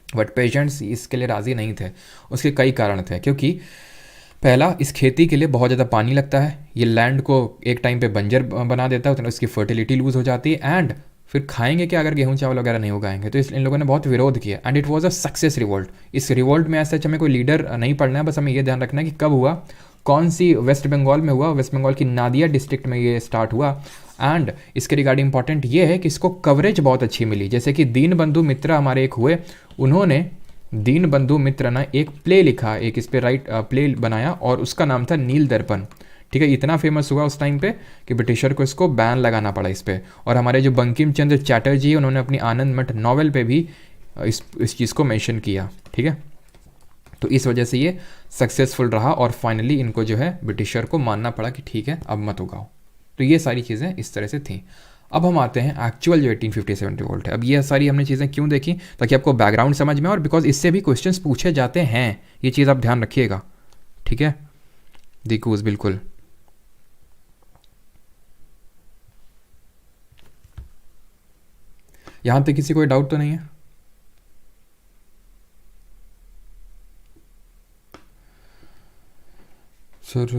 A: बट पेशेंट्स इसके लिए राज़ी नहीं थे। उसके कई कारण थे, क्योंकि पहला, इस खेती के लिए बहुत ज़्यादा पानी लगता है, ये लैंड को एक टाइम पे बंजर बना देता है, तो इसकी फर्टिलिटी लूज़ हो जाती है, एंड फिर खाएंगे क्या अगर गेहूं चावल वगैरह नहीं उगाएंगे। तो इन लोगों ने बहुत विरोध किया, and it was a success revolt. इस रिवोल्ट में ऐसा हमें कोई लीडर नहीं पढ़ना है, बस हमें ये ध्यान रखना है कि कब हुआ, कौन सी, वेस्ट बंगाल में हुआ, वेस्ट बंगाल की नादिया डिस्ट्रिक्ट में ये स्टार्ट हुआ। एंड इसके रिगार्डिंग इंपॉर्टेंट ये है कि इसको कवरेज बहुत अच्छी मिली। जैसे कि दीनबंधु मित्र हमारे एक हुए, उन्होंने दीनबंधु मित्र ना एक प्ले लिखा, एक इस पर प्ले बनाया, और उसका नाम था नील दर्पण, ठीक है। इतना फेमस हुआ उस टाइम पे कि ब्रिटिशर को इसको बैन लगाना पड़ा इस पर। और हमारे जो बंकिम चंद्र चैटर्जी, उन्होंने अपनी आनंद मठ नॉवेल पे भी इस चीज़ को मेंशन किया, ठीक है। तो इस वजह से ये सक्सेसफुल रहा और फाइनली इनको जो है ब्रिटिशर को मानना पड़ा कि ठीक है अब मत उगाओ। तो ये सारी चीज़ें इस तरह से थी। अब हम आते हैं एक्चुअल जो 1857 रिवोल्ट है। अब ये सारी हमने चीज़ें क्यों देखी, ताकि आपको बैकग्राउंड समझ में, और बिकॉज इससे भी क्वेश्चंस पूछे जाते हैं, ये चीज़ आप ध्यान रखिएगा, ठीक है। दिकूज बिल्कुल। यहाँ पे किसी कोई डाउट तो नहीं है? Sir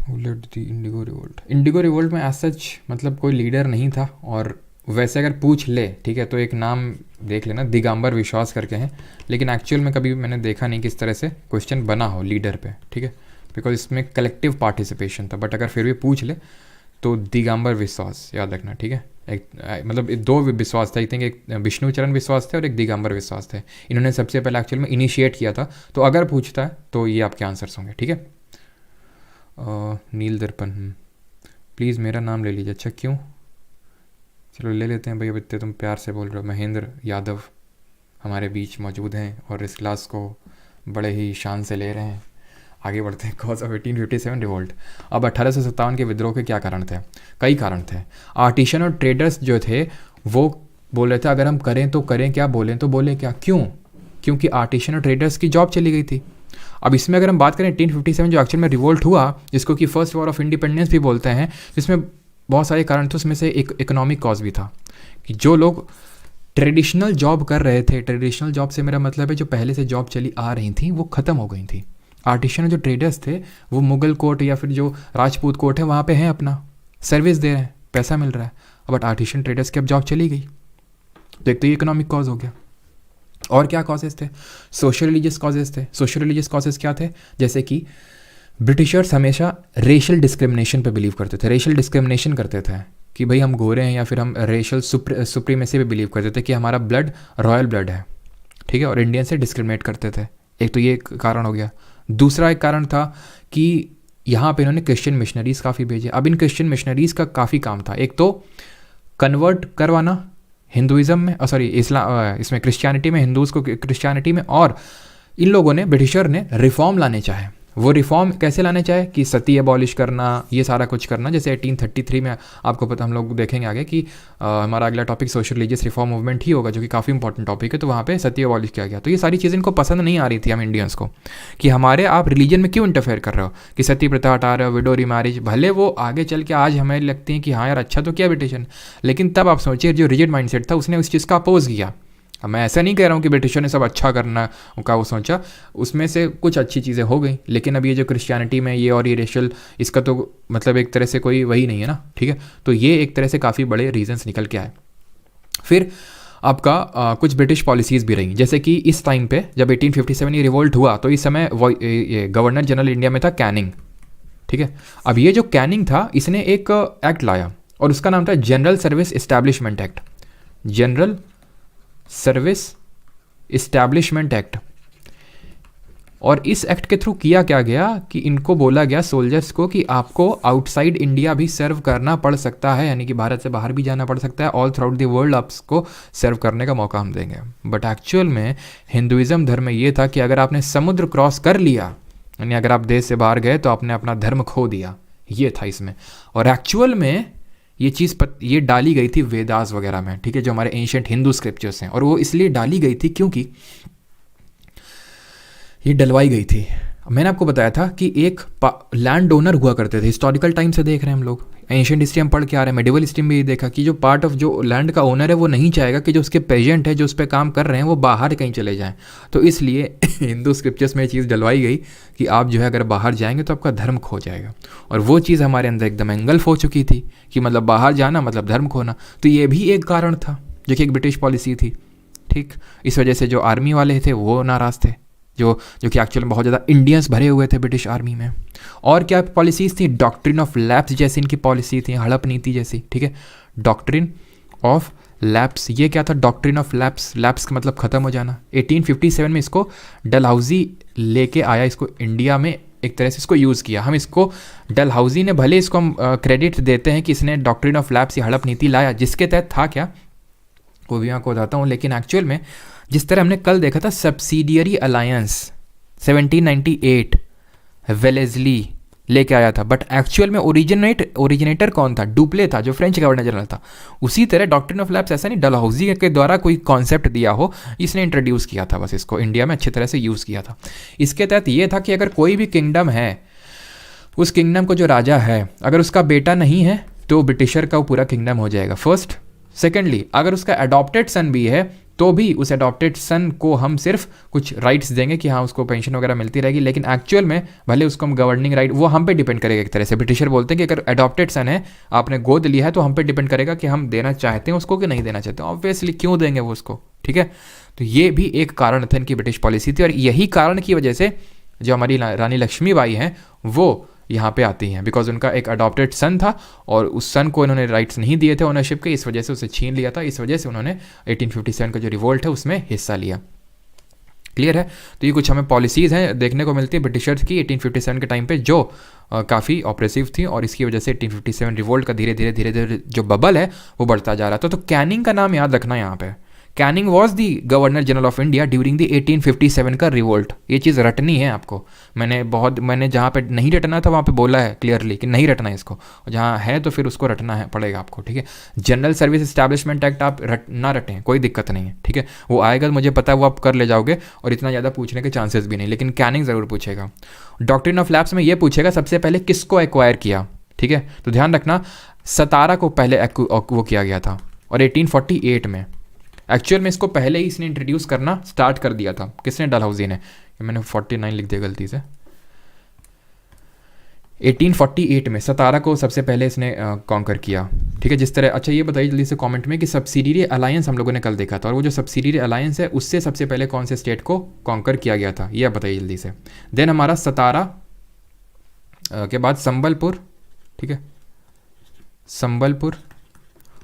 A: who led the Indigo revolt? Indigo revolt में एज सच मतलब कोई लीडर नहीं था, और वैसे अगर पूछ ले, ठीक है, तो एक नाम देख लेना, दिगंबर विश्वास करके हैं, लेकिन एक्चुअल में कभी मैंने देखा नहीं किस तरह से क्वेश्चन बना हो लीडर पे, ठीक है, बिकॉज इसमें कलेक्टिव पार्टिसिपेशन था। बट अगर फिर भी पूछ ले तो दिगंबर विश्वास याद रखना, ठीक है। एक मतलब दो विश्वास थे, आई थिंक, एक विष्णुचरण विश्वास थे और एक दिगंबर विश्वास थे। इन्होंने सबसे पहले एक्चुअल में इनिशिएट किया था, तो अगर पूछता है तो ये आपके आंसर्स होंगे, ठीक है। नील दर्पण, प्लीज़ मेरा नाम ले लीजिए। अच्छा क्यों? चलो ले लेते हैं भाई, अब इतने तुम प्यार से बोल रहे हो। महेंद्र यादव हमारे बीच मौजूद हैं और इस क्लास को बड़े ही शान से ले रहे हैं। आगे बढ़ते हैं। Cause of 1857 revolt. अब 1857 के विद्रोह के क्या कारण थे? कई कारण थे। आर्टिशन और ट्रेडर्स जो थे वो बोल रहे थे अगर हम करें तो करें क्या, बोलें तो बोलें क्या। क्यों? क्योंकि आर्टिशन और ट्रेडर्स की जॉब चली गई थी। अब इसमें अगर हम बात करें 1857 जो एक्चुअल में रिवोल्ट हुआ, जिसको कि फर्स्ट वॉर ऑफ इंडिपेंडेंस भी बोलते हैं, जिसमें बहुत सारे कारण थे, उसमें से एक इकोनॉमिक कॉज भी था कि जो लोग ट्रेडिशनल जॉब कर रहे थे, ट्रेडिशनल जॉब से मेरा मतलब है जो पहले से जॉब चली आ रही थी वो ख़त्म हो गई थी। आर्टिशन जो ट्रेडर्स थे वो मुगल कोर्ट या फिर जो राजपूत कोर्ट है वहाँ पे हैं, अपना सर्विस दे रहे हैं, पैसा मिल रहा है। बट आर्टिशन ट्रेडर्स की अब जॉब चली गई, तो एक तो ये इकोनॉमिक कॉज हो गया। और क्या कॉजेज़ थे? सोशल रिलीजियस कॉजेज़ थे। सोशल रिलीजियस कॉजेज़ क्या थे? जैसे कि ब्रिटिशर्स हमेशा रेशियल डिस्क्रिमिनेशन पे बिलीव करते थे। रेशियल डिस्क्रिमिनेशन करते थे कि भाई हम गोरे हैं, या फिर हम रेशियल सुप्रीमेसी पे बिलीव करते थे कि हमारा ब्लड रॉयल ब्लड है, ठीक है, और इंडियन से डिस्क्रिमिनेट करते थे। एक तो ये एक कारण हो गया। दूसरा एक कारण था कि यहाँ पे इन्होंने क्रिश्चियन मिशनरीज़ काफ़ी भेजे। अब इन क्रिश्चियन मिशनरीज़ का काफ़ी काम था, एक तो कन्वर्ट करवाना हिंदुज़म में, इसमें क्रिश्चियनिटी में, हिंदूज़ को क्रिश्चियनिटी में, और इन लोगों ने, ब्रिटिशर ने रिफॉर्म लाने चाहे। वो रिफॉर्म कैसे लाने चाहे कि सती एबॉलिश करना, ये सारा कुछ करना। जैसे 1833 में आपको पता, हम लोग देखेंगे आगे कि हमारा अगला topic social religious reform movement ही होगा, जो कि काफ़ी इंपॉर्टेंट टॉपिक है। तो वहाँ पे सती एबॉलिश किया गया। तो ये सारी चीज़ें इनको पसंद नहीं आ रही थी हम इंडियंस को, कि हमारे आप रिलीजन में क्यों इंटरफेयर कर रहे हो, कि सती प्रथा हटा रहे हो, विडो रीमैरिज। भले वो आगे चल के आज हमें लगती है कि हाँ यार अच्छा तो किया ब्रिटिशर, लेकिन तब आप सोचिए जो रिजिड माइंडसेट था उसने उस चीज़ का अपोज किया। अब मैं ऐसा नहीं कह रहा हूँ कि ब्रिटिशर ने सब अच्छा करना का वो सोचा, उसमें से कुछ अच्छी चीज़ें हो गई, लेकिन अब ये जो क्रिश्चियनिटी में ये और ये रेशियल, इसका तो मतलब एक तरह से कोई वही नहीं है ना, ठीक है। तो ये एक तरह से काफ़ी बड़े रीजंस निकल के आए। फिर आपका कुछ ब्रिटिश पॉलिसीज़ भी रही, जैसे कि इस टाइम पे जब 1857 ये रिवोल्ट हुआ, तो इस समय गवर्नर जनरल इंडिया में था कैनिंग, ठीक है। अब ये जो कैनिंग था इसने एक एक्ट लाया और उसका नाम था general service establishment act. General service establishment act. और इस एक्ट के थ्रू किया क्या गया कि इनको बोला गया सोल्जर्स को कि आपको आउटसाइड इंडिया भी सर्व करना पड़ सकता है, यानी कि भारत से बाहर भी जाना पड़ सकता है, all through out the world आपको सर्व करने का मौका हम देंगे। बट एक्चुअल में हिंदुइज्म धर्म में ये था कि अगर आपने समुद्र क्रॉस कर लिया, यानी अगर आप देश से बाहर गए, तो आपने अपना धर्म खो दिया, ये था इसमें। और एक्चुअल में ये चीज़ ये डाली गई थी वेदास वगैरह में, ठीक है, जो हमारे एंशिएंट हिंदू स्क्रिप्चर्स हैं। और वो इसलिए डाली गई थी क्योंकि ये डलवाई गई थी। मैंने आपको बताया था कि एक लैंड ओनर हुआ करते थे, हिस्टोरिकल टाइम से देख रहे हैं हम लोग, एंशिएंट हिस्ट्री हम पढ़ के आ रहे हैं, मेडिवल हिस्ट्री में ये देखा कि जो पार्ट ऑफ जो लैंड का ओनर है वो नहीं चाहेगा कि जो उसके पेजेंट है, जो उस पर काम कर रहे हैं, वो बाहर कहीं चले जाएं। तो इसलिए हिंदू स्क्रिप्चर्स में ये चीज़ डलवाई गई कि आप जो है अगर बाहर जाएंगे तो आपका धर्म खो जाएगा। और वो चीज़ हमारे अंदर एकदम एंगल्फ हो चुकी थी कि मतलब बाहर जाना मतलब धर्म खोना। तो ये भी एक कारण था जो कि एक ब्रिटिश पॉलिसी थी, ठीक। इस वजह से जो आर्मी वाले थे वो नाराज़ थे, जो कि एक्चुअल में बहुत ज़्यादा इंडियंस भरे हुए थे ब्रिटिश आर्मी में। और क्या पॉलिसीज़ थी? डॉक्ट्रिन ऑफ लैप्स जैसी इनकी पॉलिसी थी, हड़प नीति जैसी, ठीक है। डॉक्ट्रिन ऑफ लैप्स, ये क्या था? डॉक्ट्रिन ऑफ लैप्स, लैप्स का मतलब ख़त्म हो जाना। 1857 में इसको डलहौजी लेके आया, इसको इंडिया में एक तरह से इसको यूज़ किया। हम इसको डलहौजी ने, भले इसको हम क्रेडिट देते हैं कि इसने डॉक्ट्रिन ऑफ लैप्स या हड़प नीति लाया, जिसके तहत था क्या वो भी मैं आपको बताता हूँ। लेकिन एक्चुअल में जिस तरह हमने कल देखा था सब्सिडियरी अलायंस, 1798 वेलेस्ली लेके आया था, बट एक्चुअल में ओरिजिनेटर कौन था? डुप्ले था, जो फ्रेंच गवर्नर जनरल था। उसी तरह डॉक्ट्रिन ऑफ लैप्स ऐसा नहीं डलहौजी के द्वारा कोई कॉन्सेप्ट दिया हो, इसने इंट्रोड्यूस किया था, बस इसको इंडिया में अच्छी तरह से यूज़ किया था। इसके तहत ये था कि अगर कोई भी किंगडम है, उस किंगडम को जो राजा है अगर उसका बेटा नहीं है तो ब्रिटिशर का वो पूरा किंगडम हो जाएगा, फर्स्ट। सेकेंडली, अगर उसका अडॉप्टेड सन भी है तो भी उस अडॉप्टेड सन को हम सिर्फ कुछ राइट्स देंगे कि हाँ उसको पेंशन वगैरह मिलती रहेगी, लेकिन एक्चुअल में भले उसको हम गवर्निंग राइट, वो हम पे डिपेंड करेगा एक तरह से। ब्रिटिशर बोलते हैं कि अगर अडॉप्टेड सन है, आपने गोद लिया है, तो हम पे डिपेंड करेगा कि हम देना चाहते हैं उसको कि नहीं देना चाहते। ऑब्वियसली क्यों देंगे वो उसको, ठीक है। तो ये भी एक कारण था इनकी ब्रिटिश पॉलिसी थी, और यही कारण की वजह से जो हमारी रानी लक्ष्मीबाई हैं वो यहाँ पे आती हैं, बिकॉज उनका एक अडॉप्टेड सन था और उस सन को इन्होंने राइट्स नहीं दिए थे ओनरशिप के, इस वजह से उसे छीन लिया था। इस वजह से उन्होंने 1857 का जो रिवोल्ट है उसमें हिस्सा लिया। क्लियर है? तो ये कुछ हमें पॉलिसीज़ हैं देखने को मिलती है ब्रिटिशर्स की 1857 के टाइम पे, जो काफ़ी ऑप्रेसिव थी, और इसकी वजह से 1857 रिवोल्ट का धीरे धीरे जो बबल है वो बढ़ता जा रहा था। तो कैनिंग का नाम याद रखना यहाँ पे। Canning was the governor general of India during the 1857 का रिवोल्ट। ये चीज़ रटनी है आपको। मैंने जहाँ पे नहीं रटना था वहाँ पे बोला है क्लियरली कि नहीं रटना है इसको, और जहाँ है तो फिर उसको रटना है पड़ेगा आपको, ठीक है। जनरल सर्विस इस्टेब्लिशमेंट एक्ट आप ना रटें, कोई दिक्कत नहीं है, ठीक है। वो आएगा तो मुझे पता है वो आप कर ले जाओगे, और इतना ज़्यादा पूछने के चांसेस भी नहीं, लेकिन कैनिंग ज़रूर पूछेगा। डॉक्ट्रिन ऑफ लैप्स में ये पूछेगा सबसे पहले किसको एक्वायर किया, ठीक है। तो ध्यान रखना, सतारा को पहले वो किया गया था, और 1848 में। एक्चुअल में इसको पहले ही इसने इंट्रोड्यूस करना स्टार्ट कर दिया था। किसने? डलहौजी ने। मैंने 49 लिख दिया गलती से। 1848 में सतारा को सबसे पहले इसने कॉन्कर किया, ठीक है। जिस तरह, अच्छा ये बताइए जल्दी से कमेंट में कि सब्सिडियरी अलायंस हम लोगों ने कल देखा था, और वो जो सब्सिडियरी अलायंस है उससे सबसे पहले कौन से स्टेट को कॉन्कर किया गया था, ये बताइए जल्दी से। देन हमारा सतारा के बाद संबलपुर, ठीक है, संबलपुर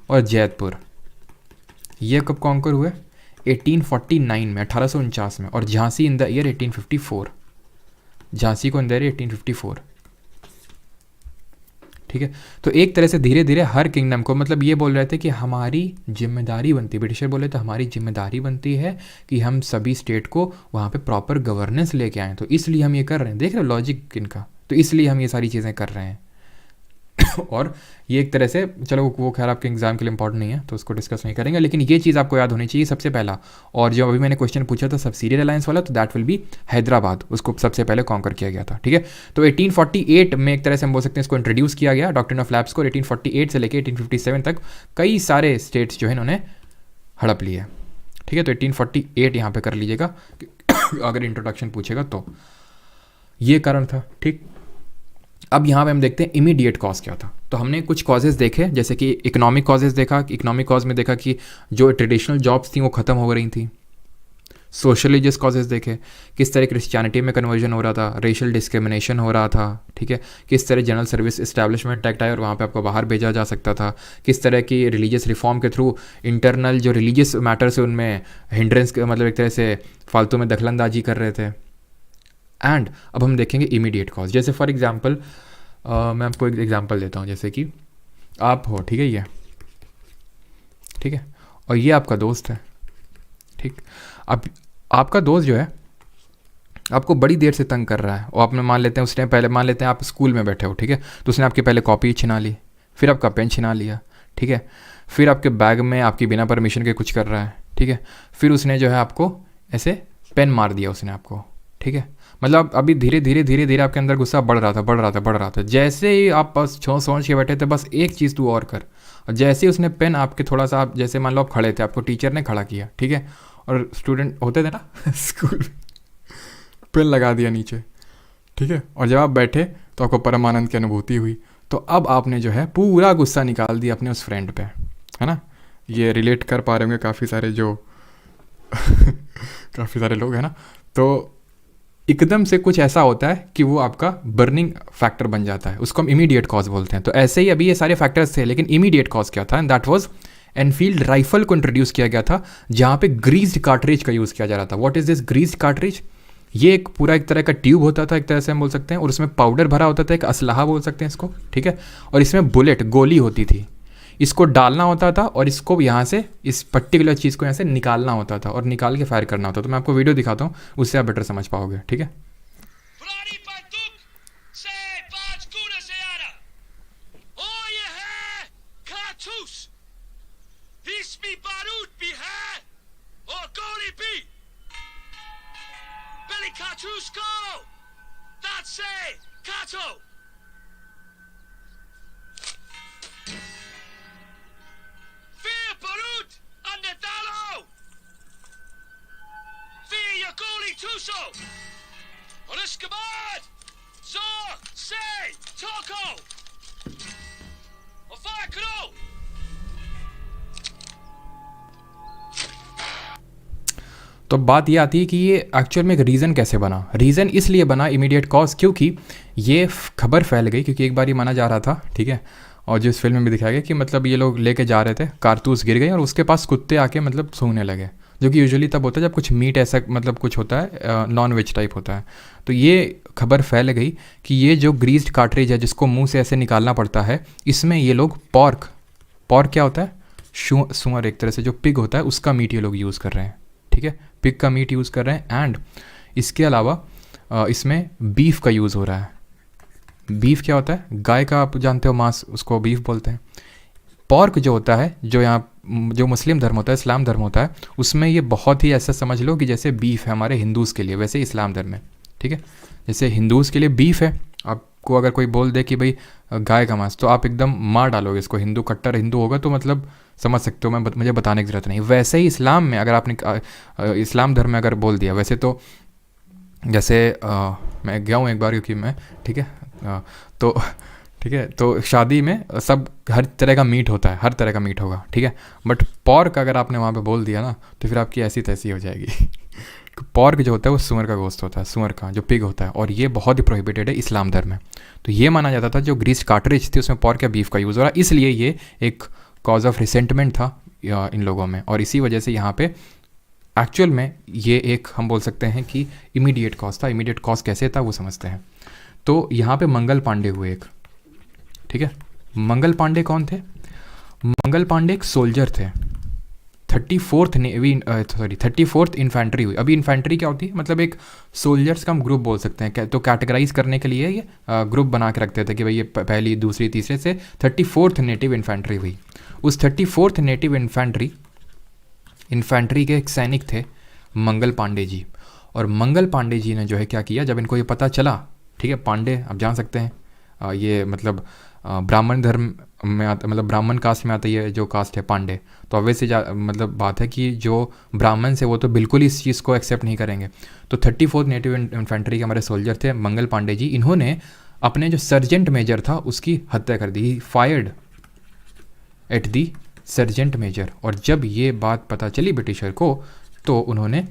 A: और जैतपुर, ये कब कॉन्कर हुए? 1849 में, 1849 में। और Jhansi in the year 1854, Jhansi को इन द ईयर 1854, ठीक है। तो एक तरह से धीरे धीरे हर किंगडम को, मतलब ये बोल रहे थे कि हमारी जिम्मेदारी बनती, ब्रिटिशर बोले तो हमारी जिम्मेदारी बनती है कि हम सभी स्टेट को वहाँ पे प्रॉपर गवर्नेंस लेके आएँ, तो इसलिए हम ये कर रहे हैं। देख रहे हो लॉजिक इनका? तो इसलिए हम ये सारी चीज़ें कर रहे हैं। और ये एक तरह से, चलो वो खैर आपके एग्जाम के लिए इंपॉर्टेंट नहीं है तो उसको डिस्कस नहीं करेंगे, लेकिन ये चीज़ आपको याद होनी चाहिए सबसे पहला। और जो अभी मैंने क्वेश्चन पूछा था सब्सिडियरी अलायंस वाला, तो दैट विल बी हैदराबाद, उसको सबसे पहले कॉन्कर किया गया था, ठीक है। तो 1848 में एक तरह से हम बोल सकते हैं इसको इंट्रोड्यूस किया गया डॉक्ट्रिन ऑफ लैप्स को। 1848 से लेकर 1857 तक कई सारे स्टेट्स जो है इन्होंने हड़प लिए, ठीक है। तो 1848 यहाँ पे कर लीजिएगा अगर इंट्रोडक्शन पूछेगा तो। ये कारण था, ठीक। अब यहाँ पे हम देखते हैं इमीडिएट कॉज क्या था। तो हमने कुछ कॉजेज़ देखे, जैसे कि इकोनॉमिक कॉजेज़ देखा, इकोनॉमिक कॉज में देखा कि जो ट्रेडिशनल जॉब्स थी वो ख़त्म हो रही थी। सोशल रिलीजियस कॉजेज़ देखे, किस तरह क्रिश्चियनिटी में कन्वर्जन हो रहा था, रेशियल डिस्क्रिमिनेशन हो रहा था, ठीक है। किस तरह जनरल सर्विस इस्टेब्लिशमेंट एक्ट आया और वहाँ पे आपको बाहर भेजा जा सकता था। किस तरह की रिलीजियस रिफॉर्म के थ्रू इंटरनल जो रिलीजियस मैटर्स है उनमें हिंड्रेंस, मतलब एक तरह से फालतू में दखलंदाजी कर रहे थे। एंड अब हम देखेंगे इमीडिएट कॉज। जैसे फॉर एग्जांपल मैं आपको एक एग्जांपल देता हूँ, जैसे कि आप हो, ठीक है, ये ठीक है, और ये आपका दोस्त है, ठीक। अब आपका दोस्त जो है आपको बड़ी देर से तंग कर रहा है, और आपने मान लेते हैं उसने पहले, मान लेते हैं आप स्कूल में बैठे हो, ठीक है, तो उसने आपकी पहले कॉपी छिना ली, फिर आपका पेन छिना लिया, ठीक है, फिर आपके बैग में आपकी बिना परमिशन के कुछ कर रहा है, ठीक है, फिर उसने जो है आपको ऐसे पेन मार दिया उसने आपको, ठीक है। मतलब अभी धीरे धीरे आपके अंदर गुस्सा बढ़ रहा था। जैसे ही आप बस सोच के बैठे थे बस एक चीज़ तू और कर, और जैसे ही उसने पेन आपके थोड़ा सा, आप जैसे मान लो आप खड़े थे, आपको टीचर ने खड़ा किया, ठीक है, और स्टूडेंट होते थे ना स्कूल, पेन लगा दिया नीचे, ठीक है, और जब आप बैठे तो आपको परमानंद की अनुभूति हुई। तो अब आपने जो है पूरा गुस्सा निकाल दिया अपने उस फ्रेंड पे, है ना। ये रिलेट कर पा रहे होंगे काफ़ी सारे जो काफ़ी सारे लोग हैं ना। तो एकदम से कुछ ऐसा होता है कि वो आपका बर्निंग फैक्टर बन जाता है, उसको हम इमीडिएट कॉज बोलते हैं। तो ऐसे ही अभी ये सारे फैक्टर्स थे, लेकिन इमीडिएट कॉज क्या था? And that was Enfield rifle को इंट्रोड्यूस किया गया था, जहाँ पे ग्रीस्ड कार्ट्रिज का यूज़ किया जा रहा था। What is this greased cartridge? ये एक पूरा एक तरह का ट्यूब होता था, एक तरह से हम बोल सकते हैं, और उसमें पाउडर भरा होता था, एक असलाहा बोल सकते हैं इसको, ठीक है, और इसमें बुलेट, गोली होती थी। इसको डालना होता था और इसको यहाँ से, इस पर्टिकुलर चीज़ को यहाँ से निकालना होता था, और निकाल के फायर करना होता था। तो मैं आपको वीडियो दिखाता हूँ, उससे आप बेटर समझ पाओगे, ठीक है।
B: Vismi barut bi hai, or goli bi. Belly katusko. That's it, Kato. Fear barut andedalo. Fear your goli tuso. On Escobar. Zor, say, Toko. Or fire kro.
A: तो बात ये आती है कि ये एक्चुअल में एक रीज़न कैसे बना। रीज़न इसलिए बना इमीडिएट कॉज क्योंकि ये खबर फैल गई, क्योंकि एक बार ये माना जा रहा था, ठीक है, और जो इस फिल्म में भी दिखाया गया कि मतलब ये लोग लेके जा रहे थे, कारतूस गिर गए और उसके पास कुत्ते आके मतलब सूंघने लगे, जो कि यूजुअली तब होता है जब कुछ मीट ऐसा मतलब कुछ होता है, नॉन वेज टाइप होता है। तो ये खबर फैल गई कि ये जो ग्रीस्ड कार्ट्रिज है जिसको मुंह से ऐसे निकालना पड़ता है, इसमें ये लोग पॉर्क क्या होता है, सुअर एक तरह से जो पिग होता है उसका मीट ये लोग यूज़ कर रहे हैं, ठीक है, पिग का मीट यूज़ कर रहे हैं। एंड इसके अलावा इसमें बीफ का यूज़ हो रहा है। बीफ क्या होता है, गाय का आप जानते हो मांस, उसको बीफ बोलते हैं। पॉर्क जो होता है, जो यहाँ जो मुस्लिम धर्म होता है, इस्लाम धर्म होता है, उसमें ये बहुत ही ऐसा समझ लो कि जैसे बीफ है हमारे हिंदूज़ के लिए, वैसे इस्लाम धर्म में, ठीक है, जैसे हिंदूज़ के लिए बीफ है। आपको अगर कोई बोल दे कि भाई गाय का मांस, तो आप एकदम मार डालोगे इसको, हिंदू कट्टर हिंदू होगा तो मतलब समझ सकते हो, मुझे बताने की ज़रूरत नहीं। वैसे ही इस्लाम में अगर आपने इस्लाम धर्म में अगर बोल दिया, वैसे तो जैसे मैं गया हूँ एक बार, क्योंकि मैं, ठीक है, तो ठीक है, तो शादी में सब हर तरह का मीट होता है, हर तरह का मीट होगा, ठीक है, बट पॉर्क अगर आपने वहाँ पे बोल दिया ना तो फिर आपकी ऐसी तैसी हो जाएगी। पॉर्क जो होता है वो सुअर का गोश्त होता है, सुअर का जो पिग होता है, और ये बहुत ही प्रोहिबिटेड है इस्लाम धर्म में। तो ये माना जाता था जो ग्रीस्ड कार्ट्रिज थी उसमें पॉर्क या बीफ का यूज़ हो रहा है, इसलिए ये एक कॉज ऑफ रिसेंटमेंट था इन लोगों में, और इसी वजह से यहाँ पे एक्चुअल में ये एक हम बोल सकते हैं कि इमीडिएट कॉज था। इमीडिएट कॉज कैसे था वो समझते हैं। तो यहाँ पे मंगल पांडे हुए एक, ठीक है, मंगल पांडे कौन थे? मंगल पांडे एक सोल्जर थे, 34th इन्फेंट्री हुई। अभी इन्फेंट्री क्या होती है, मतलब एक सोल्जर्स का हम ग्रुप बोल सकते हैं, तो कैटेगराइज करने के लिए ये ग्रुप बना के रखते थे कि भाई ये पहली दूसरी तीसरे से 34th नेटिव इन्फेंट्री हुई। उस 34th नेटिव इन्फेंट्री के एक सैनिक थे मंगल पांडे जी, और मंगल पांडे जी ने जो है क्या किया, जब इनको ये पता चला, ठीक है, पांडे आप जान सकते हैं ये मतलब ब्राह्मण धर्म में आता, मतलब ब्राह्मण कास्ट में आता है जो कास्ट है पांडे, तो ऑब्वियसली मतलब बात है कि जो ब्राह्मण से वो तो बिल्कुल इस चीज़ को एक्सेप्ट नहीं करेंगे। तो 34th नेटिव इन्फेंट्री के हमारे सोल्जर थे मंगल पांडे जी, इन्होंने अपने जो सर्जेंट मेजर था उसकी हत्या कर दी, fired at the sergeant major. और जब ये बात पता चली ब्रिटिशर को, तो इन्होंने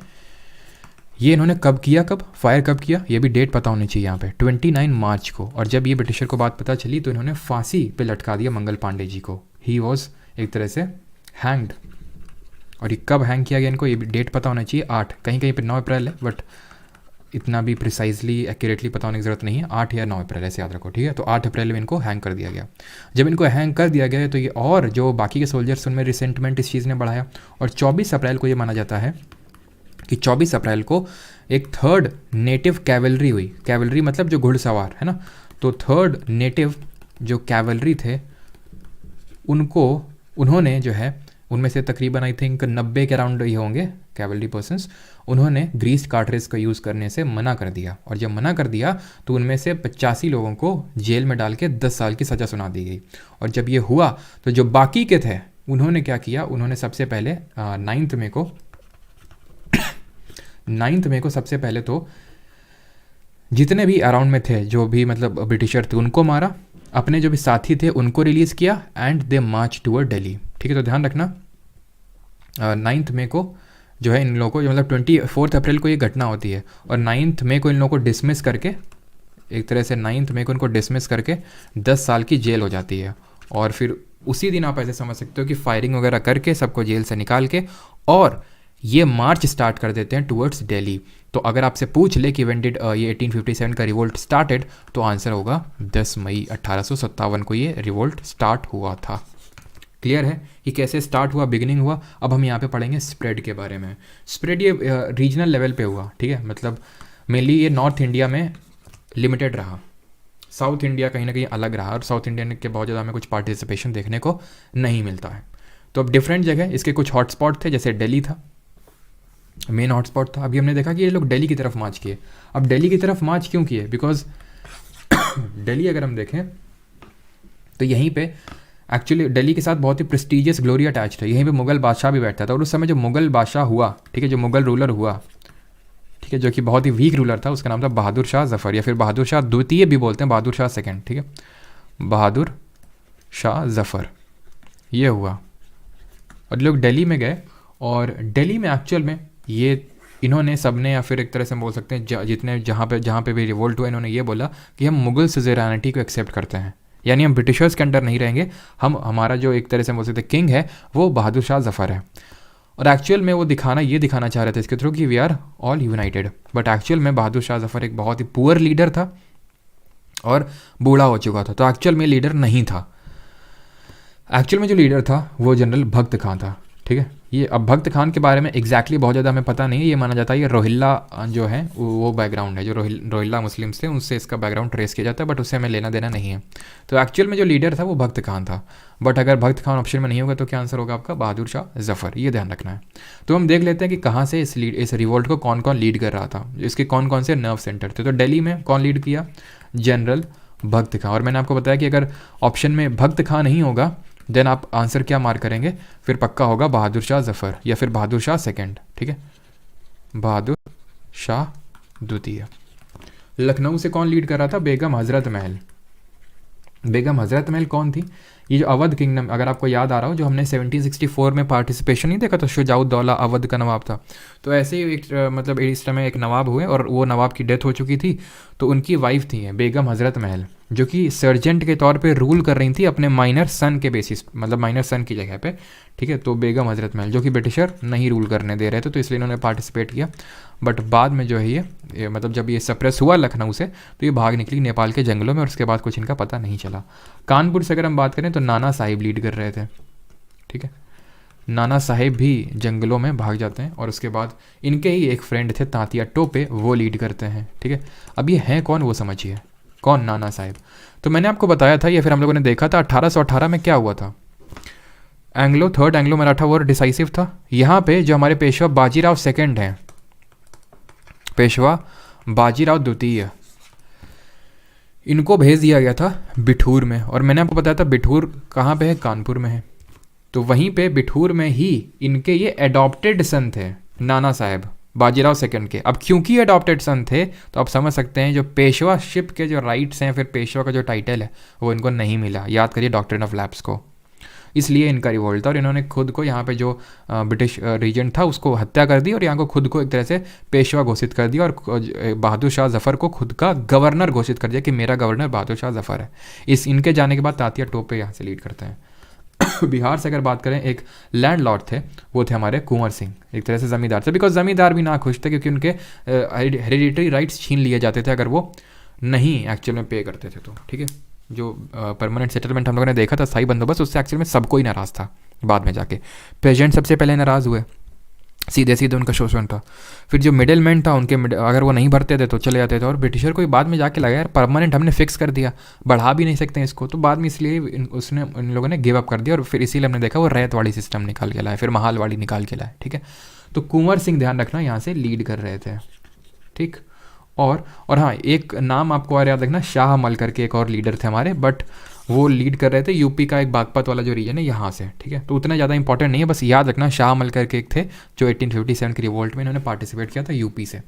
A: कब किया, फायर कब किया, ये भी डेट पता होनी चाहिए यहाँ पे, 29 मार्च को। और जब ये ब्रिटिशर को बात पता चली तो इन्होंने फांसी पे लटका दिया मंगल पांडे जी को। ही वॉज एक तरह से हैंग्ड। और ये कब हैंग किया गया इनको, ये भी डेट पता होना चाहिए, 8, कहीं कहीं पे 9 अप्रैल है, बट इतना भी प्रिसाइजली एक्यूरेटली पता होने की ज़रूरत नहीं है, 8 या 9 अप्रैल ऐसे याद रखो, ठीक है। तो 8 अप्रैल में इनको हैंग कर दिया गया। जब इनको हैंग कर दिया गया तो ये और जो बाकी के सोल्जर्स उनमें रिसेंटमेंट इस चीज़ ने बढ़ाया, और 24 अप्रैल को ये माना जाता है कि 24 अप्रैल को एक थर्ड नेटिव कैवलरी हुई। कैवलरी मतलब जो घुड़सवार है ना, तो थर्ड नेटिव जो कैवलरी थे उन्होंने जो है, उनमें से तकरीबन आई थिंक 90 के अराउंड ये होंगे कैवलरी पर्सन्स, उन्होंने ग्रीस्ड कार्ट्रिज का यूज़ करने से मना कर दिया। और जब मना कर दिया तो उनमें से 85 लोगों को जेल में डाल के 10 साल की सज़ा सुना दी गई। और जब ये हुआ तो जो बाकी के थे उन्होंने क्या किया, उन्होंने सबसे पहले 9 मई को सबसे पहले तो जितने भी अराउंड में थे, जो भी मतलब ब्रिटिशर थे, उनको मारा, अपने जो भी साथी थे उनको रिलीज़ किया, and they March toward Delhi, ठीक है। तो ध्यान रखना 9 मई को जो है इन लोगों को, मतलब 24 अप्रैल को ये घटना होती है, और 9 मई को इन लोगों को डिसमिस करके, एक तरह से 9 मई को इनको डिसमिस करके 10 साल की जेल हो जाती है। और फिर उसी दिन आप ऐसे समझ सकते हो कि फायरिंग वगैरह करके सबको जेल से निकाल के, और ये मार्च स्टार्ट कर देते हैं टुवर्ड्स दिल्ली। तो अगर आपसे पूछ ले कि व्हेन डिड ये 1857 का रिवोल्ट स्टार्टेड, तो आंसर होगा 10 मई 1857 को ये रिवोल्ट स्टार्ट हुआ था। क्लियर है कि कैसे स्टार्ट हुआ, बिगिनिंग हुआ। अब हम यहाँ पे पढ़ेंगे स्प्रेड के बारे में। स्प्रेड ये रीजनल लेवल पे हुआ, ठीक है, मतलब मेनली ये नॉर्थ इंडिया में लिमिटेड रहा, साउथ इंडिया कहीं ना कहीं अलग रहा, और साउथ इंडिया के बहुत ज़्यादा हमें कुछ पार्टिसिपेशन देखने को नहीं मिलता है। तो अब डिफरेंट जगह इसके कुछ हॉटस्पॉट थे, जैसे दिल्ली था, मेन हॉटस्पॉट था। अभी हमने देखा कि ये लोग दिल्ली की तरफ मार्च किए। अब दिल्ली की तरफ मार्च क्यों किए? बिकॉज दिल्ली अगर हम देखें तो यहीं पे एक्चुअली दिल्ली के साथ बहुत ही प्रेस्टिजियस ग्लोरी अटैच है। यहीं पे मुगल बादशाह भी बैठता था, और उस समय जो मुगल बादशाह हुआ, ठीक है, जो मुगल रूलर हुआ, ठीक है, जो कि बहुत ही वीक रूलर था, उसका नाम था बहादुर शाह जफ़र, या फिर बहादुर शाह द्वितीय भी बोलते हैं, बहादुर शाह सेकंड, ठीक है, बहादुर शाह जफ़र ये हुआ। और लोग दिल्ली में गए, और दिल्ली में एक्चुअल में ये इन्होंने सबने, या फिर एक तरह से बोल सकते हैं जितने जहाँ पे भी रिवोल्ट हुआ, इन्होंने ये बोला कि हम मुगल सुज़ेरानिटी को एक्सेप्ट करते हैं, यानी हम ब्रिटिशर्स के अंडर नहीं रहेंगे, हमारा जो एक तरह से बोल सकते हैं किंग है वो बहादुर शाह जफ़र है। और एक्चुअल में वो दिखाना चाह रहे थे इसके थ्रू कि we are all united, but actual में बहादुर शाह जफ़र एक बहुत ही पुअर लीडर था और बूढ़ा हो चुका था, तो एक्चुअल में लीडर नहीं था। एक्चुअल में जो लीडर था वो जनरल भक्त खान था, ठीक है। ये अब भक्त खान के बारे में एग्जैक्टली बहुत ज़्यादा हमें पता नहीं है, ये माना जाता है ये रोहिल्ला जो है वो बैकग्राउंड है, जो रोहिल्ला मुस्लिम्स थे उनसे इसका बैकग्राउंड ट्रेस किया जाता है, बट उससे हमें लेना देना नहीं है। तो एक्चुअल में जो लीडर था वो भक्त खान था, बट अगर भक्त खान ऑप्शन में नहीं होगा तो क्या आंसर होगा आपका? बहादुर शाह जफ़र, ये ध्यान रखना है। तो हम देख लेते हैं कि कहाँ से इस रिवोल्ट को कौन कौन लीड कर रहा था, इसके कौन कौन से नर्व सेंटर थे। तो दिल्ली में कौन लीड किया? जनरल भक्त खान। और मैंने आपको बताया कि अगर ऑप्शन में भक्त खान नहीं होगा देन आप आंसर क्या मार्क करेंगे? फिर पक्का होगा बहादुर शाह जफ़र या फिर बहादुर शाह सेकंड, ठीक है, बहादुर शाह द्वितीय। लखनऊ से कौन लीड कर रहा था? बेगम हज़रत महल। बेगम हज़रत महल कौन थी? ये जो अवध किंगडम, अगर आपको याद आ रहा हो, जो हमने 1764 में पार्टिसिपेशन नहीं देखा तो शुजाउद्दौला अवध का नवाब था, तो ऐसे ही एक मतलब इस समय एक नवाब हुए और वो नवाब की डेथ हो चुकी थी, तो उनकी वाइफ थी बेगम हज़रत महल, जो कि सर्जेंट के तौर पे रूल कर रही थी अपने माइनर सन के बेसिस, मतलब माइनर सन की जगह पे, ठीक है। तो बेगम हज़रत महल जो कि ब्रिटिशर नहीं रूल करने दे रहे थे, तो इसलिए इन्होंने पार्टिसिपेट किया। बट बाद में जो है ये मतलब जब ये सप्रेस हुआ लखनऊ से, तो ये भाग निकली नेपाल के जंगलों में, और उसके बाद कुछ इनका पता नहीं चला। कानपुर से अगर हम बात करें तो नाना साहिब लीड कर रहे थे, ठीक है, नाना साहिब भी जंगलों में भाग जाते हैं, और उसके बाद इनके ही एक फ्रेंड थे तांतिया टोपे, वो लीड करते हैं, ठीक है। अब ये हैं कौन वो समझिए, कौन? नाना साहिब। तो मैंने आपको बताया था, या फिर हम लोगों ने देखा था 1818 में क्या हुआ था, third Anglo Maratha war decisive था। यहाँ पे जो हमारे पेशवा बाजीराव सेकंड हैं, पेशवा बाजीराव द्वितीय, इनको भेज दिया गया था बिठूर में, और मैंने आपको बताया था बिठूर कहाँ पे है? कानपुर में है। तो वहीं पे बिठूर में ही इनके ये एडॉप्टेड सन थे नाना साहेब बाजीराव सेकंड के। अब क्योंकि एडॉप्टेड सन थे तो आप समझ सकते हैं जो पेशवाशिप के जो राइट्स हैं, फिर पेशवा का जो टाइटल है वो इनको नहीं मिला। याद करिए डॉक्ट्रिन ऑफ लैप्स को, इसलिए इनका रिवोल्ट था, और इन्होंने खुद को यहाँ पे जो ब्रिटिश रीजेंट था उसको हत्या कर दी, और यहाँ को खुद को एक तरह से पेशवा घोषित कर दिया, और बहादुर शाह जफ़र को खुद का गवर्नर घोषित कर दिया कि मेरा गवर्नर बहादुर शाह जफ़र है। इनके जाने के बाद तांतिया टोपे यहाँ से लीड करते हैं। बिहार से अगर बात करें, एक लैंड लॉर्ड थे, वो थे हमारे कुंवर सिंह, एक तरह से ज़मींदार थे, बिकॉज ज़मींदार भी ना खुश थे क्योंकि उनके हेरिडिटरी राइट्स छीन लिए जाते थे अगर वो नहीं एक्चुअल में पे करते थे तो, ठीक है। जो परमानेंट सेटलमेंट हम लोगों ने देखा था, स्थायी बंदोबस्त, उससे एक्चुअल में सबको ही नाराज़ था। बाद में जाके प्रेजेंट सबसे पहले नाराज़ हुए, सीधे सीधे उनका शोषण था। फिर जो मिडिल मैन था उनके अगर वो नहीं भरते थे तो चले जाते थे, और ब्रिटिशर को बाद में जाके लगा यार परमानेंट हमने फिक्स कर दिया, बढ़ा भी नहीं सकते इसको, तो बाद में इसलिए उसने इन लोगों ने गिव अप कर दिया, और फिर इसीलिए हमने देखा वो रैयतवाड़ी सिस्टम निकाल के लाए, फिर महालवाड़ी निकाल के लाए, ठीक है। तो कुंवर सिंह ध्यान रखना यहाँ से लीड कर रहे थे, ठीक। और हाँ, एक नाम आपको और याद रखना, शाह मल करके एक और लीडर थे हमारे, बट वो लीड कर रहे थे यूपी का एक बागपत वाला जो रीजन है यहाँ से, ठीक है। तो उतना ज़्यादा इंपॉर्टेंट नहीं है, बस याद रखना शाह मल करके एक थे जो 1857 के रिवोल्ट में इन्होंने पार्टिसिपेट किया था यूपी से।